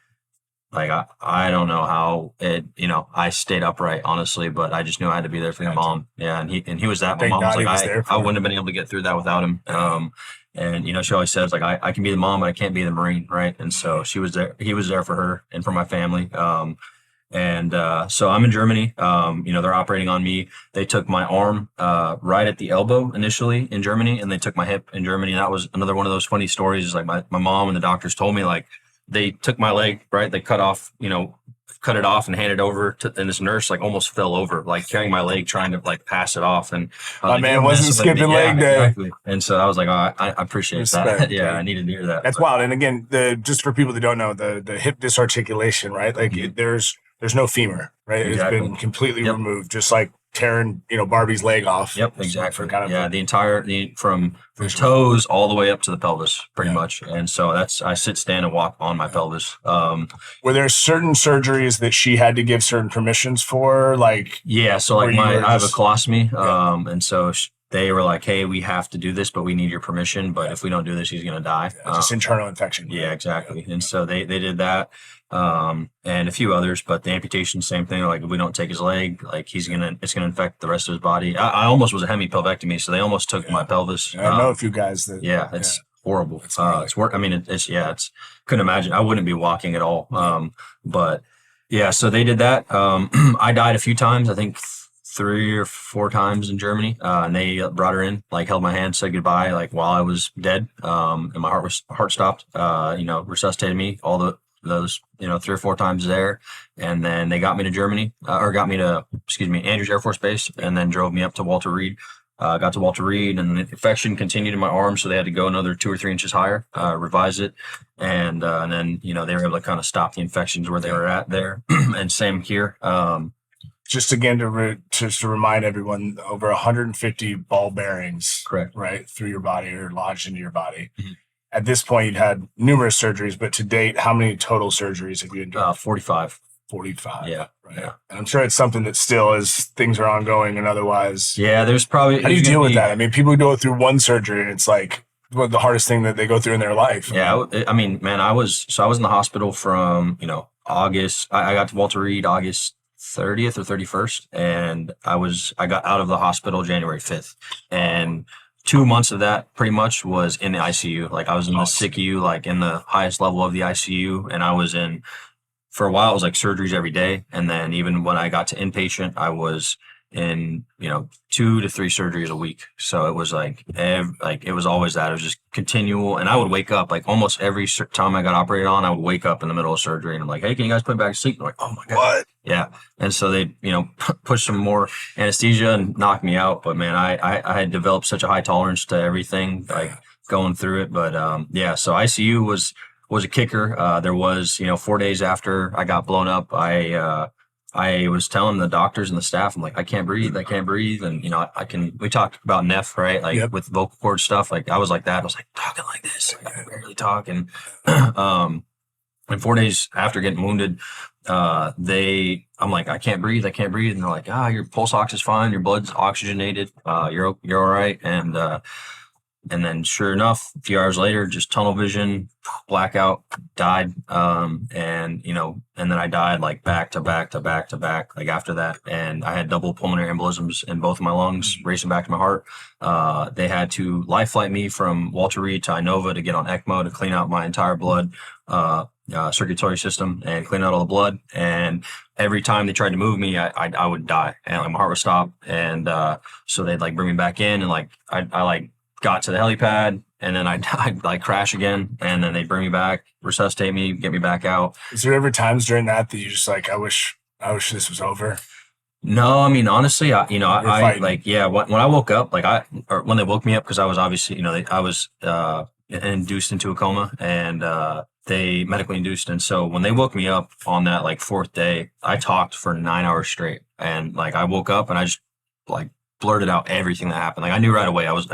I don't know how it, I stayed upright, honestly, but I just knew I had to be there for my mom. Yeah. And he was that. My mom was like, I wouldn't have been able to get through that without him. And, you know, she always says like, I can be the mom, but I can't be the Marine. Right. And so he was there for her and for my family. So I'm in Germany. You know, they're operating on me. They took my arm right at the elbow initially in Germany, and they took my hip in Germany. And that was another one of those funny stories. Is like my mom and the doctors told me, like, they took my leg, right? They cut it off and handed over to, and this nurse like almost fell over, like carrying my leg, trying to like pass it off. And my man wasn't skipping leg day. Exactly. And so I was like, oh, I appreciate Respect, that. Yeah, I needed to hear that. That's wild. And again, just for people that don't know, the hip disarticulation, right? Like there's no femur, right? Exactly. It's been completely removed, just like tearing, you know, Barbie's leg off. Yep, exactly. Kind of from toes all the way up to the pelvis, pretty much. And so I sit, stand, and walk on my pelvis. Were there certain surgeries that she had to give certain permissions for? Like, yeah, so like I have a colostomy, and so they were like, hey, we have to do this, but we need your permission. But if we don't do this, he's going to die. Just internal infection. Yeah, exactly. And so they did that. And a few others, but the amputation, same thing. Like, if we don't take his leg, like it's gonna infect the rest of his body. I almost was a hemipelvectomy, so they almost took my pelvis. I know a few guys that. Yeah, it's horrible. It's work. I mean, it's couldn't imagine. I wouldn't be walking at all. But yeah, so they did that. I died a few times. I think 3 or 4 times in Germany, and they brought her in, like held my hand, said goodbye, like while I was dead. And my heart stopped. You know, resuscitated me. Those 3 or 4 times there, and then they got me to Germany, Andrews Air Force Base, and then drove me up to Walter Reed. Got to Walter Reed, and the infection continued in my arm, so they had to go another 2 or 3 inches higher, revise it, and then they were able to kind of stop the infections where they were at there. And same here. Just again to remind everyone, over 150 ball bearings, correct, right, through your body or lodged into your body. Mm-hmm. At this point, you'd had numerous surgeries, but to date, how many total surgeries have you done? 45. 45. Yeah. Right. Yeah. And I'm sure it's something that still, as things are ongoing and otherwise. Yeah, there's probably. How do you deal with that? I mean, people go through one surgery and it's like the hardest thing that they go through in their life. Yeah. I mean, man, I was in the hospital from, August. I got to Walter Reed August 30th or 31st. And I got out of the hospital January 5th. And 2 months of that pretty much was in the ICU. Like, I was in the SICU, like in the highest level of the ICU. And I was in, for a while, it was like surgeries every day. And then even when I got to inpatient, I was in, 2 to 3 surgeries a week. So it was it was always that. It was just continual. And I would wake up, like almost every time I got operated on, I would wake up in the middle of surgery and I'm like, hey, can you guys put me back to sleep? And I'm like, oh my God. What? Yeah. And so they, push some more anesthesia and knock me out. But man, I had developed such a high tolerance to everything, like going through it. But so ICU was a kicker. There was, 4 days after I got blown up, I was telling the doctors and the staff, I'm like, I can't breathe. And, we talked about NEF, right? Like with vocal cord stuff. Like I was like that. I was like talking like this. Like, I can barely talk. And, and 4 days after getting wounded, I'm like, I can't breathe. And they're like, your pulse ox is fine. Your blood's oxygenated. You're all right. And then sure enough, a few hours later, just tunnel vision, blackout, died. And then I died like back to back, like after that. And I had double pulmonary embolisms in both of my lungs, racing back to my heart. They had to life flight me from Walter Reed to Inova to get on ECMO to clean out my entire blood, circulatory system and clean out all the blood. And every time they tried to move me, I would die and like my heart would stop. And, so they'd like bring me back in and like, I got to the helipad and then I'd like crash again and then they'd bring me back, resuscitate me, get me back out. Is there ever times during that you just like, I wish this was over? No, I mean, honestly, when I woke up, or when they woke me up, because I was obviously, I was induced into a coma and they medically induced. And so when they woke me up on that like 4th day, I talked for 9 hours straight. And like I woke up and I just like blurted out everything that happened. Like I knew right away. I was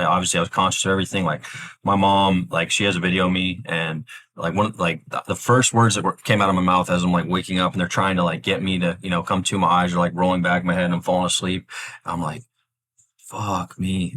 conscious of everything. Like my mom, like she has a video of me, and like the first words that came out of my mouth as I'm like waking up, and they're trying to like get me to come to. My eyes are like rolling back in my head, and I'm falling asleep. I'm like, fuck me.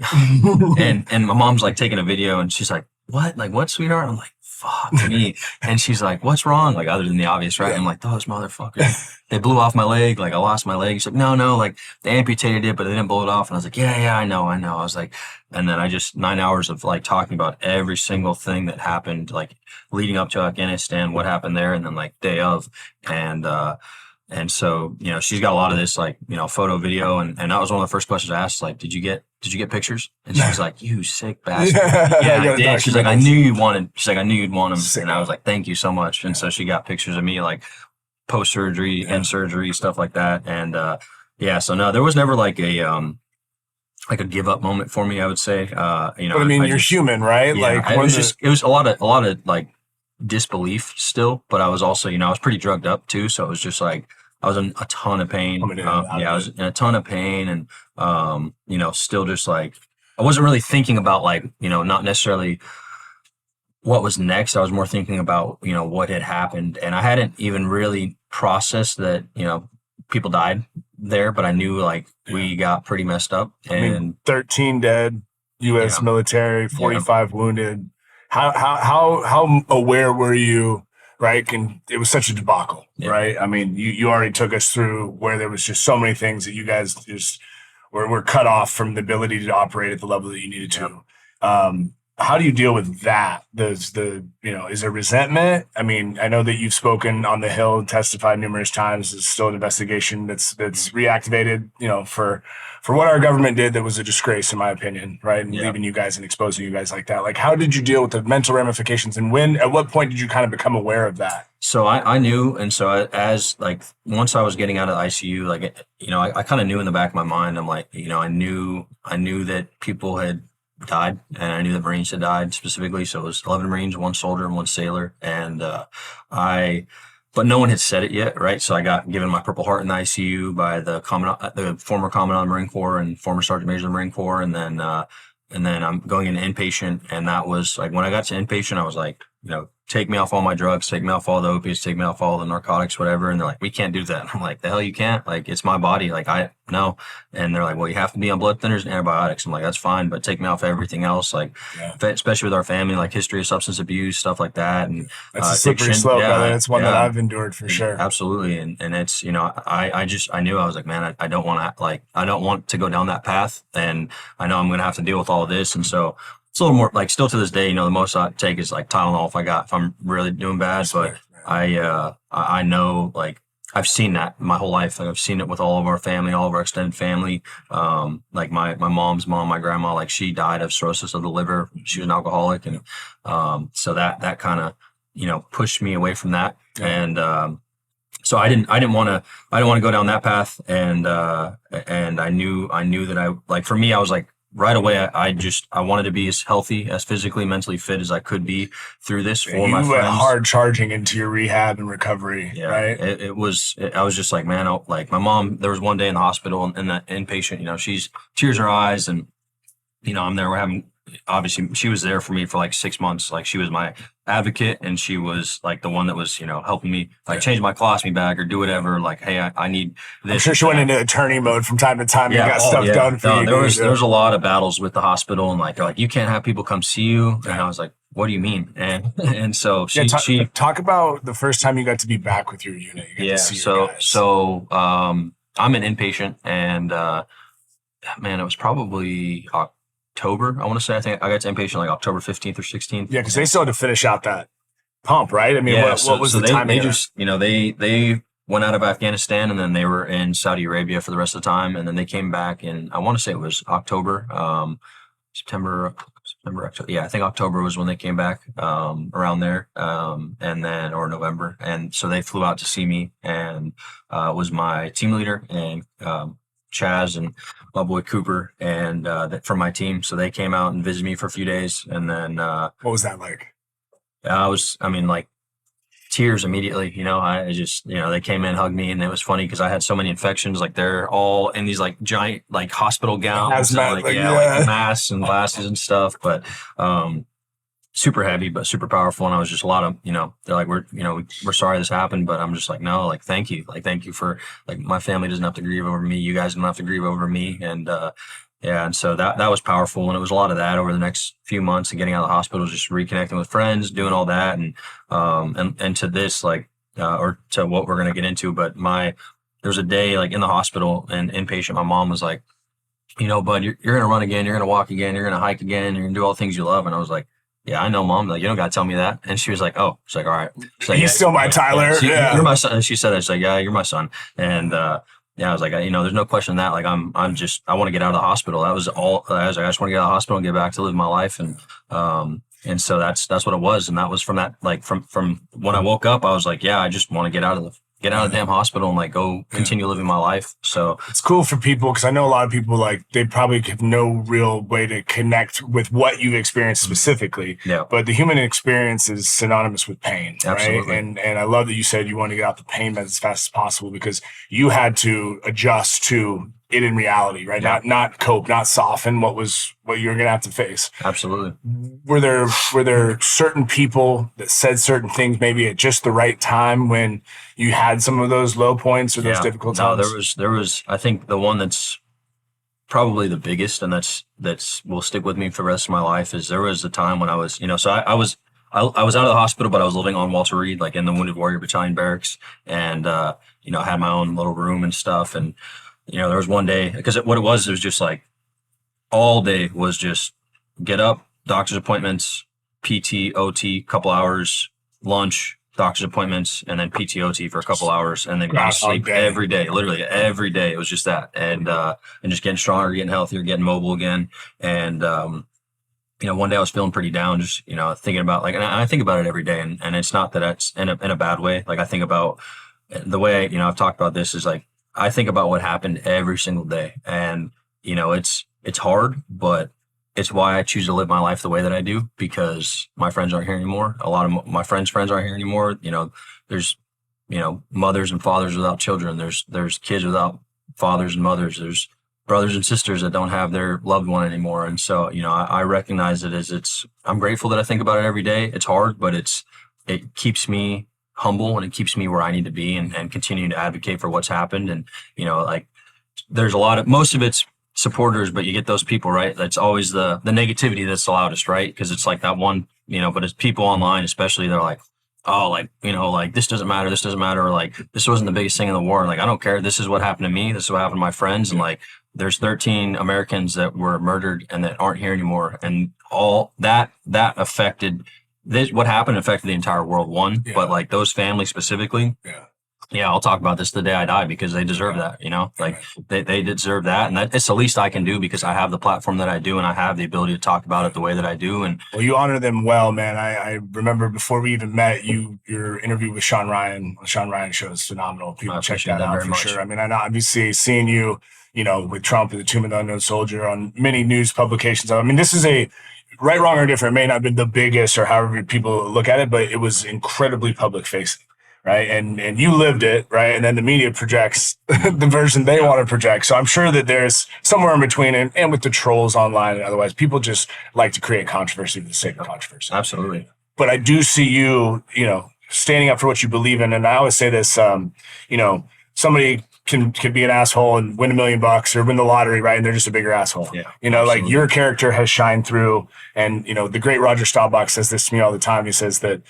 and my mom's like taking a video, and she's like, what? Like what, sweetheart? I'm like, fuck me. And she's like, what's wrong? Like, other than the obvious, right? I'm like, those motherfuckers, they blew off my leg. Like, I lost my leg. She's like, no, like, they amputated it, but they didn't blow it off. And I was like, yeah, I know. I was like, and then I just 9 hours of like talking about every single thing that happened, like leading up to Afghanistan, what happened there, and then like day of. And so, you know, she's got a lot of this, like, you know, photo, video. And that was one of the first questions I asked, like, did you get pictures? And she was like, you sick bastard. Yeah, I did. She's like, I knew you'd want them. And I was like, thank you so much. And so she got pictures of me, like post-surgery, end surgery, stuff like that. And, so no, there was never like a give up moment for me, I would say. You know, but I mean, you're human, right? Yeah, like, it was a lot of like disbelief still, but I was also, you know, I was pretty drugged up too. So it was just like, I was in a ton of pain. I was in a ton of pain, and, you know, still just like, I wasn't really thinking about like, you know, not necessarily what was next. I was more thinking about, you know, what had happened. And I hadn't even really processed that, you know, people died there, but I knew like we got pretty messed up. And I mean, 13 dead, U.S. military, 45 wounded. How aware were you, right? It was such a debacle, right? I mean, you already took us through where there was just so many things that you guys just were cut off from the ability to operate at the level that you needed to. How do you deal with that? Is there resentment? I mean, I know that you've spoken on the Hill, testified numerous times. There's still an investigation that's reactivated, you know, for what our government did that was a disgrace, in my opinion, right? And leaving you guys and exposing you guys like that. Like, how did you deal with the mental ramifications, and at what point did you kind of become aware of that? So I knew, and so as like, once I was getting out of the ICU, like, you know, I kind of knew in the back of my mind, I'm like, you know, I knew that people had died, and I knew that Marines had died specifically. So it was 11 Marines, 1 soldier, and 1 sailor. And but no one had said it yet, right? So I got given my Purple Heart in the ICU by the former Commandant of the Marine Corps and former Sergeant Major of the Marine Corps. And then I'm going into inpatient. And that was like, when I got to inpatient, I was like, you know, take me off all my drugs, take me off all the opiates, take me off all the narcotics, whatever. And they're like, we can't do that. I'm like, the hell you can't? Like, it's my body. Like, no. And they're like, well, you have to be on blood thinners and antibiotics. I'm like, that's fine, but take me off everything else. Like, especially with our family, like history of substance abuse, stuff like that. And that's a slippery slope, brother. That's one that I've endured for sure. Absolutely. And it's, you know, I knew, I was like, man, I don't want to go down that path. And I know I'm going to have to deal with all of this. And so it's a little more like, still to this day, you know, the most I take is like Tylenol if I'm really doing bad. But I know, like, I've seen that my whole life. Like, I've seen it with all of our family, all of our extended family. Like my mom's mom, my grandma, like, she died of cirrhosis of the liver. She was an alcoholic. And so that kind of, you know, pushed me away from that. And so I didn't want to go down that path. And I knew that like, for me, I was like, right away, I wanted to be as healthy, as physically, mentally fit as I could be through this for my friends. You went hard charging into your rehab and recovery, right? I was just like, man, like my mom, there was one day in the hospital and that inpatient, you know, she's tears in her eyes, and, you know, I'm there, obviously she was there for me for like 6 months. Like, she was my advocate, and she was like the one that was, you know, helping me like change my colostomy bag or do whatever. Like, hey, I need this. I'm sure she went into attorney mode from time to time and got stuff done for you. There was a lot of battles with the hospital, and like, they're like, you can't have people come see you. And I was like, what do you mean? And so she talk about the first time you got to be back with your unit. So I'm an inpatient, and man, it was probably October, I want to say. I think I got to inpatient like October 15th or 16th. Yeah, because they still had to finish out that pump, right? I mean, what was the timing? They just, you know, they went out of Afghanistan, and then they were in Saudi Arabia for the rest of the time, and then they came back in, I want to say it was October, September, October. Yeah, I think October was when they came back, around there, and then, or November. And so they flew out to see me, and was my team leader, and Chaz and my boy Cooper, and from my team. So they came out and visited me for a few days. And then what was that like? Like, tears immediately. You know, I just, you know, they came in, hugged me, and it was funny because I had so many infections. Like, they're all in these like giant like hospital gowns, and, like masks and glasses and stuff. But super heavy, but super powerful. And I was just a lot of, you know, they're like, we're sorry this happened, but I'm just like, no, like, thank you for, like, my family doesn't have to grieve over me. You guys don't have to grieve over me. And Yeah. And so that was powerful. And it was a lot of that over the next few months and getting out of the hospital, just reconnecting with friends, doing all that. And to this, like, or to what we're going to get into, but there was a day like in the hospital and inpatient, my mom was like, bud, you're going to run again. You're going to walk again. You're going to hike again. You're going to do all the things you love. And I was like, yeah, I know, Mom. Like, you don't got to tell me that. And she was like, oh, she's like, all right. She's like, He's still my Tyler. You're my son. She said that. She's like, yeah, you're my son. And, yeah, I was like, there's no question that, like, I want to get out of the hospital. That was all. I was like, I just want to get out of the hospital and get back to live my life. And so that's what it was. And that was from that, like, from when I woke up, I was like, yeah, I just want to get out of the damn hospital and like go continue living my life. So it's cool for people, because I know a lot of people, like, they probably have no real way to connect with what you've experienced specifically. Yeah. But the human experience is synonymous with pain. Absolutely. Right? And I love that you said you want to get out the pain as fast as possible, because you had to adjust to it in reality, right? Yeah. Not cope, not soften what you were going to have to face. Absolutely. Were there certain people that said certain things maybe at just the right time when you had some of those low points or those difficult times? No, there was, I think the one that's probably the biggest, and that's will stick with me for the rest of my life, is there was a time when I was, so I was out of the hospital, but I was living on Walter Reed, like in the Wounded Warrior Battalion barracks, and I had my own little room and stuff. And there was one day, because what it was just like all day was just get up, doctor's appointments, PT, OT, couple hours, lunch, doctor's appointments, and then PT, OT for a couple hours, and then go to sleep every day. Literally every day, it was just that, and just getting stronger, getting healthier, getting mobile again. And one day I was feeling pretty down, just thinking about, like, and I think about it every day, and it's not that it's in a bad way. Like, I think about the way I've talked about this is, like, I think about what happened every single day, and it's hard, but it's why I choose to live my life the way that I do, because my friends aren't here anymore. A lot of my friends' friends aren't here anymore. There's mothers and fathers without children. There's kids without fathers and mothers. There's brothers and sisters that don't have their loved one anymore. And so, I recognize it as I'm grateful that I think about it every day. It's hard, but it keeps me humble, and it keeps me where I need to be, and continue to advocate for what's happened. And, like, there's most of it's supporters, but you get those people, right? That's always the negativity that's the loudest, right? Because it's like that one, but it's people online, especially, they're like, oh, like, like, this doesn't matter, or like, this wasn't the biggest thing in the war. Like, I don't care. This is what happened to me. This is what happened to my friends. And, like, there's 13 Americans that were murdered and that aren't here anymore. And all that affected what happened affected the entire world, but, like, those families specifically. Yeah, I'll talk about this the day I die, because they deserve that, like, they deserve that. And it's the least I can do, because I have the platform that I do, and I have the ability to talk about it the way that I do. And well, you honor them well, man. I remember before we even met, your interview with Sean Ryan. Sean Ryan show is phenomenal. People check that out for sure. I mean, I know, obviously, seeing you, with Trump and the Tomb of the Unknown Soldier on many news publications. I mean, this is a right, wrong, or different. It may not have been the biggest, or however people look at it, but it was incredibly public facing. Right. And you lived it. Right. And then the media projects the version they want to project. So I'm sure that there's somewhere in between, and with the trolls online and otherwise, people just like to create controversy for the sake of controversy. Absolutely. But I do see you, standing up for what you believe in. And I always say this, somebody can be an asshole and win $1 million or win the lottery, right? And they're just a bigger asshole. Yeah, like, your character has shined through. And, the great Roger Staubach says this to me all the time. He says that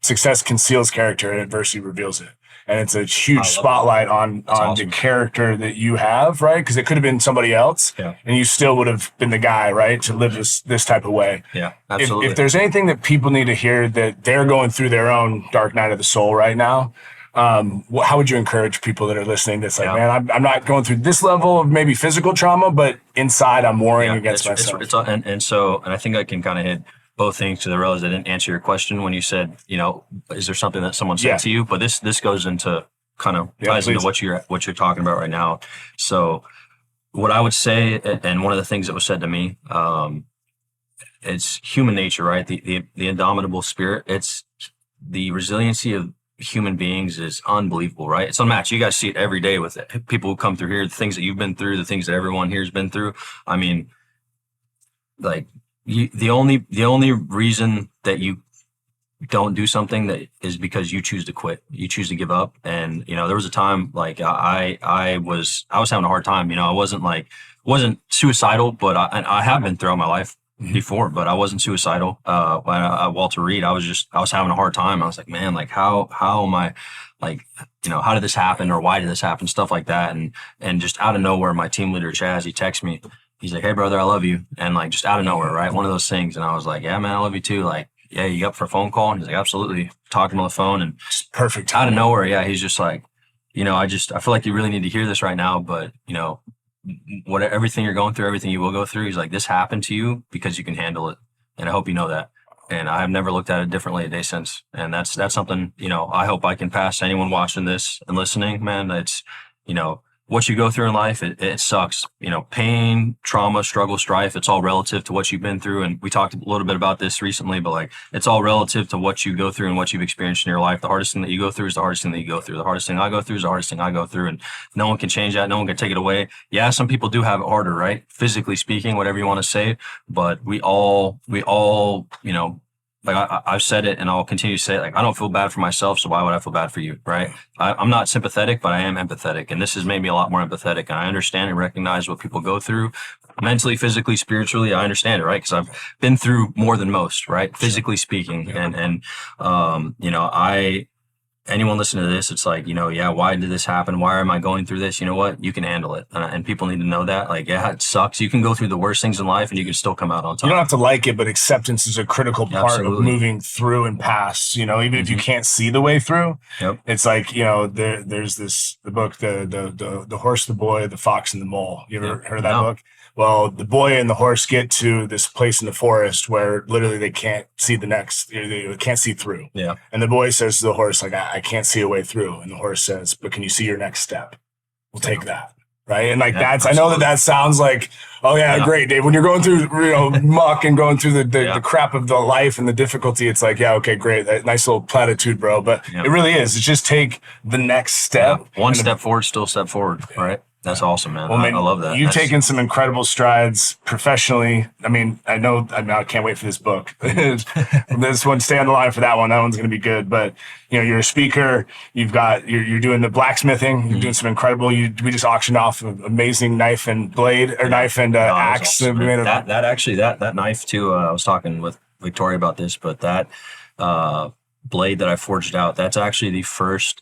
success conceals character and adversity reveals it. And it's a huge spotlight on awesome. The character that you have, right? Because it could have been somebody else, and you still would have been the guy, right, to live this type of way. Yeah, absolutely. If there's anything that people need to hear, that they're going through their own dark night of the soul right now, how would you encourage people that are listening that's like, man, I'm not going through this level of maybe physical trauma, but inside I'm warring against myself. And I think I can kind of hit both things, to the realize I didn't answer your question when you said, is there something that someone said to you? But this goes into kind of ties into what you're talking about right now. So what I would say, and one of the things that was said to me, it's human nature, right? The indomitable spirit. It's the resiliency of human beings is unbelievable, right? It's unmatched. You guys see it every day with people who come through here, the things that you've been through, the things that everyone here's been through. I mean, like, the only reason that you don't do something that is because you choose to quit, you choose to give up. And, you know, there was a time like I was having a hard time, you know, I wasn't suicidal, but I have been throughout my life before, but I wasn't suicidal. When Walter Reed, I was having a hard time. I was like, man, like how am I, like, you know, how did this happen, or why did this happen? Stuff like that. And just out of nowhere, my team leader, Chaz, he texts me. He's like, hey brother, I love you. And like, just out of nowhere, right? One of those things. And I was like, yeah, man, I love you too. Like, yeah, you up for a phone call? And he's like, absolutely. Talked to him on the phone, and just perfect time. Out of nowhere. Yeah. He's just like, you know, I feel like you really need to hear this right now, but you know, everything you're going through, everything you will go through, he's like, this happened to you because you can handle it. And I hope you know that. And I've never looked at it differently a day since. And that's something, you know, I hope I can pass to anyone watching this and listening, man. It's, you know, what you go through in life, it sucks. You know, pain, trauma, struggle, strife, it's all relative to what you've been through. And we talked a little bit about this recently, but like, it's all relative to what you go through and what you've experienced in your life. The hardest thing that you go through is the hardest thing that you go through. The hardest thing I go through is the hardest thing I go through. And no one can change that. No one can take it away. Yeah, some people do have it harder, right? Physically speaking, whatever you want to say. But we all, you know, like I've said it and I'll continue to say it, like, I don't feel bad for myself, so why would I feel bad for you, right? I'm not sympathetic, but I am empathetic. And this has made me a lot more empathetic. And I understand and recognize what people go through mentally, physically, spiritually. I understand it, right? Because I've been through more than most, right? Physically speaking. Yeah. And you know, anyone listening to this, it's like, you know, yeah, why did this happen? Why am I going through this? You know what? You can handle it. And people need to know that. Like, yeah, it sucks. You can go through the worst things in life and you can still come out on top. You don't have to like it, but acceptance is a critical part of moving through and past, you know, even if you can't see the way through. Yep. It's like, you know, there's the book, the horse, the boy, the fox and the mole. You ever heard of that book? Well, the boy and the horse get to this place in the forest where literally they can't see they can't see through. Yeah. And the boy says to the horse, like, I can't see a way through. And the horse says, but can you see your next step? We'll take that. Right. And like, I know that sounds like, oh yeah, great, Dave. When you're going through, you know, muck and going through the crap of the life and the difficulty, it's like, yeah, okay, great. That nice little platitude, bro. But it really is. It's just take the next step. One step forward, still step forward. Right. That's awesome, man. Well, I love that. You've taken some incredible strides professionally. I mean, I can't wait for this book. This one, stay on the line for that one. That one's going to be good. But, you know, you're a speaker. You're doing the blacksmithing. You're doing some incredible. We just auctioned off an amazing knife and blade, or knife and axe. Awesome, that knife too. I was talking with Victoria about this, but that blade that I forged out, that's actually the first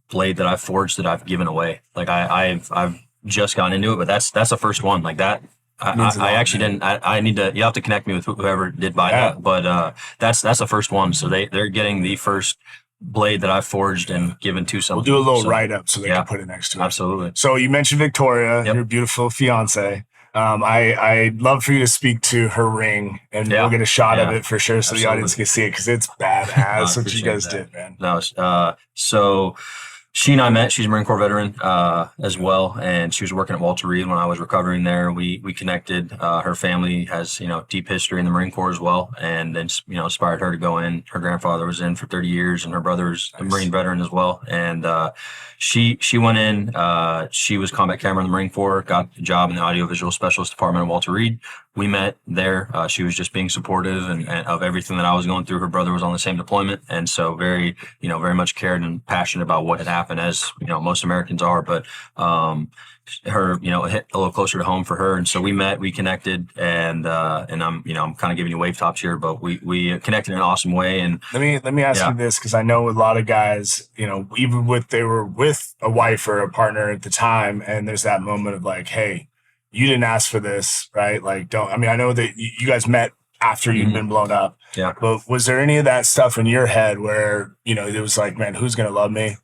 blade that I forged that I've given away. Like I've just gotten into it, but that's the first one like that. I actually didn't. I need to. You have to connect me with whoever did buy that. But that's the first one. So they're getting the first blade that I forged and given to someone. We'll do a little write up so they can put it next to it. Absolutely. So you mentioned Victoria, your beautiful fiance. I'd love for you to speak to her ring, and we'll get a shot of it for sure, so the audience can see it, because it's badass what you guys did, man. No, so she and I met. She's a Marine Corps veteran as well, and she was working at Walter Reed when I was recovering there. We connected. Her family has, you know, deep history in the Marine Corps as well, and then, you know, inspired her to go in. Her grandfather was in for 30 years, and her brother's a Marine veteran as well. And she went in. She was combat camera in the Marine Corps, got a job in the audiovisual specialist department at Walter Reed. We met there. She was just being supportive and of everything that I was going through. Her brother was on the same deployment, and so very much cared and passionate about what had happened, as you know, most Americans are. But her, you know, it hit a little closer to home for her, and so we met, we connected, and I'm kind of giving you wave tops here, but we connected in an awesome way. And let me ask you this, because I know a lot of guys, you know, even they were with a wife or a partner at the time, and there's that moment of like, hey, you didn't ask for this, right? Like, I know that you guys met after you'd been blown up. Yeah. But was there any of that stuff in your head where, you know, it was like, man, who's going to love me?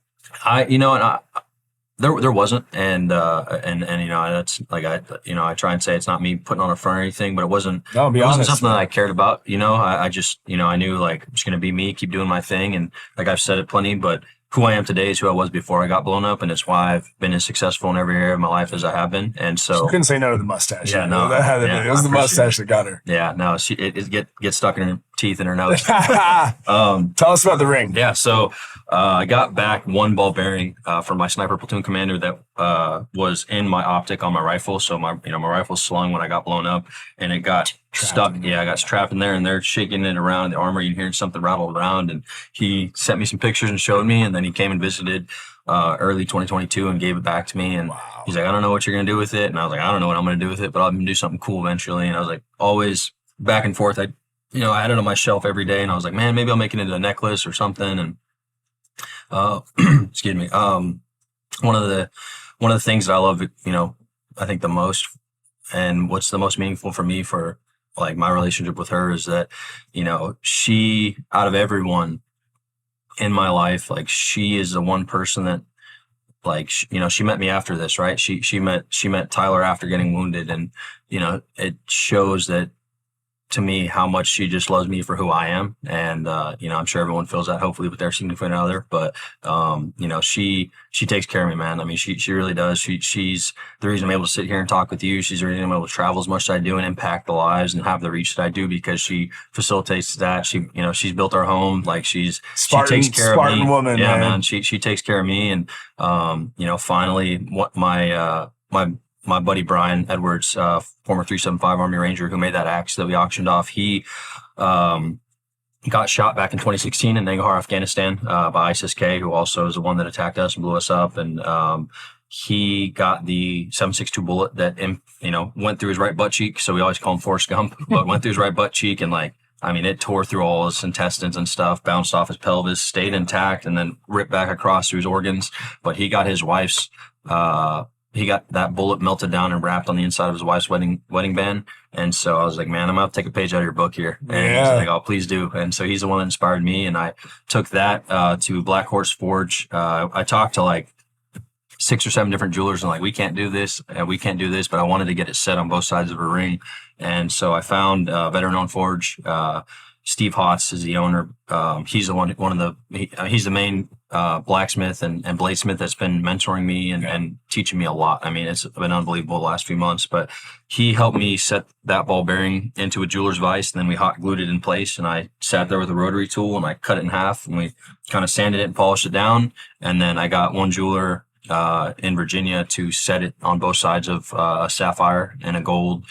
There wasn't. And you know, that's like, I try and say it's not me putting on a front or anything, but it wasn't something that I cared about. You know, I just, you know, I knew like, it's going to be me, keep doing my thing. And like I've said it plenty, but who I am today is who I was before I got blown up, and it's why I've been as successful in every area of my life as I have been. And so you couldn't say no to the mustache. Yeah, no, it was the mustache that got her. Yeah, no, it gets stuck in her teeth in her nose. Tell us about the ring. Yeah, so I got back one ball bearing from my sniper platoon commander that was in my optic on my rifle. So my rifle slung when I got blown up, and it got stuck. Yeah, I got trapped in there, and they're shaking it around in the armor. You hearing something rattle around, and he sent me some pictures and showed me, and then he came and visited early 2022 and gave it back to me. And he's like, I don't know what you're gonna do with it, and I was like, I don't know what I'm gonna do with it, but I'm gonna do something cool eventually. And I was like, always back and forth. I had it on my shelf every day, and I was like, man, maybe I'll make it into a necklace or something. And excuse me. One of the things that I love, I think the most, and what's the most meaningful for me for like my relationship with her is that, she, out of everyone in my life, like she is the one person that, like, she met me after this, right? She met Tyler after getting wounded, and, it shows that, to me, how much she just loves me for who I am. And, I'm sure everyone feels that hopefully with their significant other, but, she takes care of me, man. I mean, she really does. She's the reason I'm able to sit here and talk with you. She's the reason I'm able to travel as much as I do and impact the lives and have the reach that I do, because she facilitates that. She's built our home. Like she takes care of me. Woman, yeah, man. She takes care of me. And, finally what my buddy Brian Edwards, former 375 Army Ranger who made that axe that we auctioned off, he got shot back in 2016 in Nangarhar, Afghanistan, by ISIS-K, who also is the one that attacked us and blew us up. And he got the 7.62 bullet that went through his right butt cheek. So we always call him Forrest Gump, but went through his right butt cheek, and it tore through all his intestines and stuff, bounced off his pelvis, stayed intact, and then ripped back across through his organs. But he got his wife's he got that bullet melted down and wrapped on the inside of his wife's wedding band. And so I was like, man, I'm going to take a page out of your book here. And he's like, oh, please do. And so he's the one that inspired me. And I took that to Black Horse Forge. I talked to like 6 or 7 different jewelers, and like, we can't do this, but I wanted to get it set on both sides of a ring. And so I found veteran-owned forge. Steve Hotz is the owner. He's the he's the main blacksmith and bladesmith that's been mentoring me and teaching me a lot. I mean, it's been unbelievable the last few months, but he helped me set that ball bearing into a jeweler's vise, and then we hot glued it in place, and I sat there with a rotary tool and I cut it in half, and we kind of sanded it and polished it down. And then I got one jeweler in Virginia to set it on both sides of a sapphire and a gold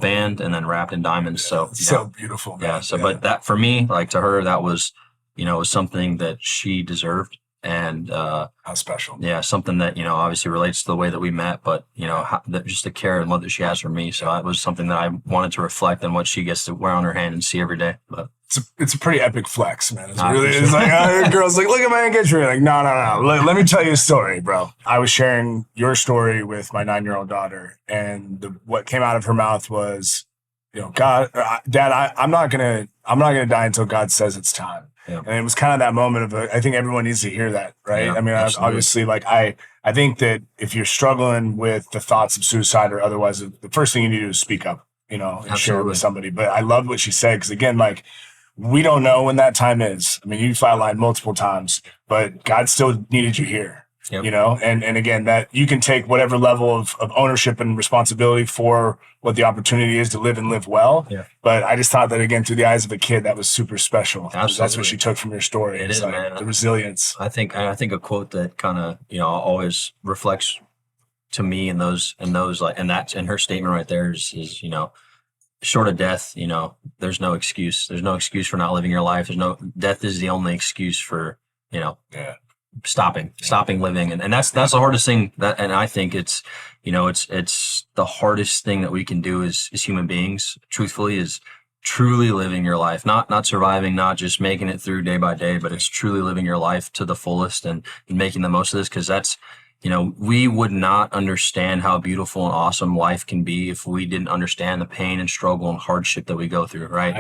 band, and then wrapped in diamonds. So beautiful, man. Yeah. So, but that for me, like to her, that was, was something that she deserved. And how special. Yeah, something that, obviously relates to the way that we met, but, just the care and love that she has for me. So it was something that I wanted to reflect on what she gets to wear on her hand and see every day. But it's a pretty epic flex, man. It's like, girls like, look at my engagement ring. Like, no. Let me tell you a story, bro. I was sharing your story with my 9-year-old daughter, and what came out of her mouth was, God, Dad, I'm not gonna die until God says it's time. Yeah. And it was kind of that moment of, I think everyone needs to hear that, right? Yeah, I mean, absolutely. Obviously, like I think that if you're struggling with the thoughts of suicide or otherwise, the first thing you need to do is speak up, and Absolutely. share it with somebody. But I love what she said, because again, like, we don't know when that time is. I mean, you flatlined multiple times, but God still needed you here. Yep. And again, that you can take whatever level of ownership and responsibility for what the opportunity is to live and live well. Yeah. But I just thought that, again, through the eyes of a kid, that was super special. Absolutely. That's what she took from your story. It it's is, like man. The resilience. I think a quote that kind of, always reflects to me in those like, and her statement right there is, short of death, there's no excuse. There's no excuse for not living your life. Death is the only excuse for, stopping living. And that's the hardest thing and I think it's, it's the hardest thing that we can do as human beings, truthfully, is truly living your life, not surviving, not just making it through day by day, but it's truly living your life to the fullest and making the most of this. 'Cause that's, we would not understand how beautiful and awesome life can be if we didn't understand the pain and struggle and hardship that we go through, right?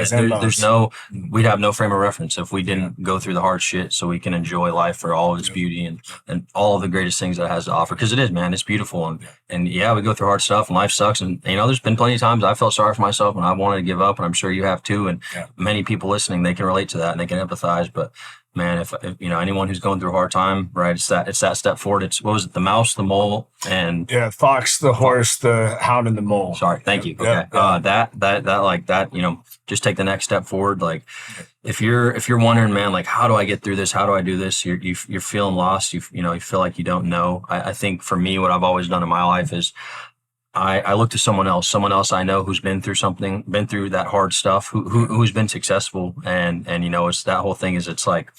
We'd have no frame of reference if we didn't go through the hard shit, so we can enjoy life for all of its beauty and all of the greatest things that it has to offer. 'Cause it is, man, it's beautiful. And we go through hard stuff and life sucks. And, there's been plenty of times I felt sorry for myself and I wanted to give up, and I'm sure you have too. And many people listening, they can relate to that and they can empathize. But man, if you know anyone who's going through a hard time, right? It's that step forward. It's what was it? The mouse, the mole, and yeah, fox, the horse, the hound, and the mole. Sorry, thank you. Okay, that like that. You know, just take the next step forward. Like, if you're wondering, man, like, how do I get through this? How do I do this? You're feeling lost. You feel like you don't know. I think for me, what I've always done in my life is I look to someone else I know who's been through something, been through that hard stuff, who's been successful. And you know, it's that whole thing is it's like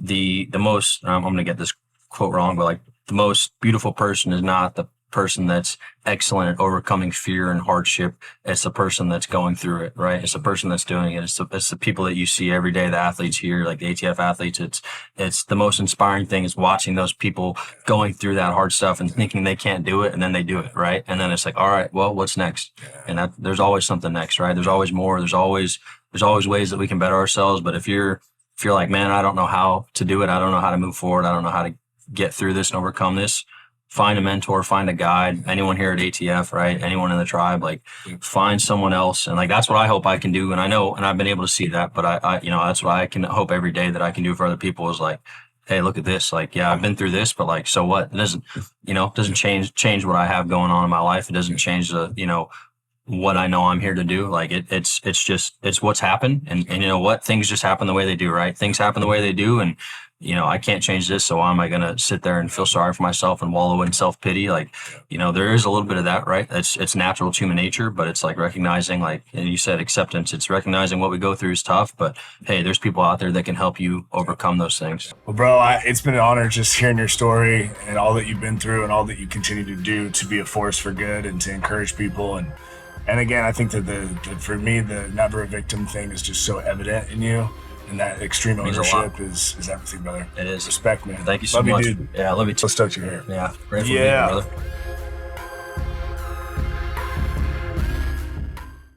the most, I'm going to get this quote wrong, but like the most beautiful person is not the person that's excellent at overcoming fear and hardship. It's the person that's going through it, right? It's the person that's doing it. It's the people that you see every day, the athletes here, like the ATF athletes. It's the most inspiring thing is watching those people going through that hard stuff and thinking they can't do it, and then they do it, right? And then it's like, all right, well, what's next? And there's always something next, right? There's always more. There's always ways that we can better ourselves. But if you're like, man, I don't know how to do it. I don't know how to move forward. I don't know how to get through this and overcome this. Find a mentor, find a guide, anyone here at ATF, right? Anyone in the tribe, like find someone else. And like, that's what I hope I can do. And I know, and I've been able to see that, but I you know, that's what I can hope every day that I can do for other people is like, hey, look at this. Like, yeah, I've been through this, but like, so what? It doesn't change what I have going on in my life. It doesn't change the, you know, what I know I'm here to do. Like it's what's happened. And you know what? Things just happen the way they do, right? Things happen the way they do. And, you know, I can't change this. So why am I going to sit there and feel sorry for myself and wallow in self-pity? Like, you know, there is a little bit of that, right? It's natural to human nature, but it's like recognizing, like, and you said acceptance. It's recognizing what we go through is tough, but hey, there's people out there that can help you overcome those things. Well, bro, it's been an honor just hearing your story and all that you've been through and all that you continue to do to be a force for good and to encourage people. And again, I think that for me, the never a victim thing is just so evident in you. And that extreme ownership is everything, brother. It is. Respect, man. Thank you so much. Love you, dude. Yeah, I love you too. So stoked you're here. Yeah. Grateful to be here, brother.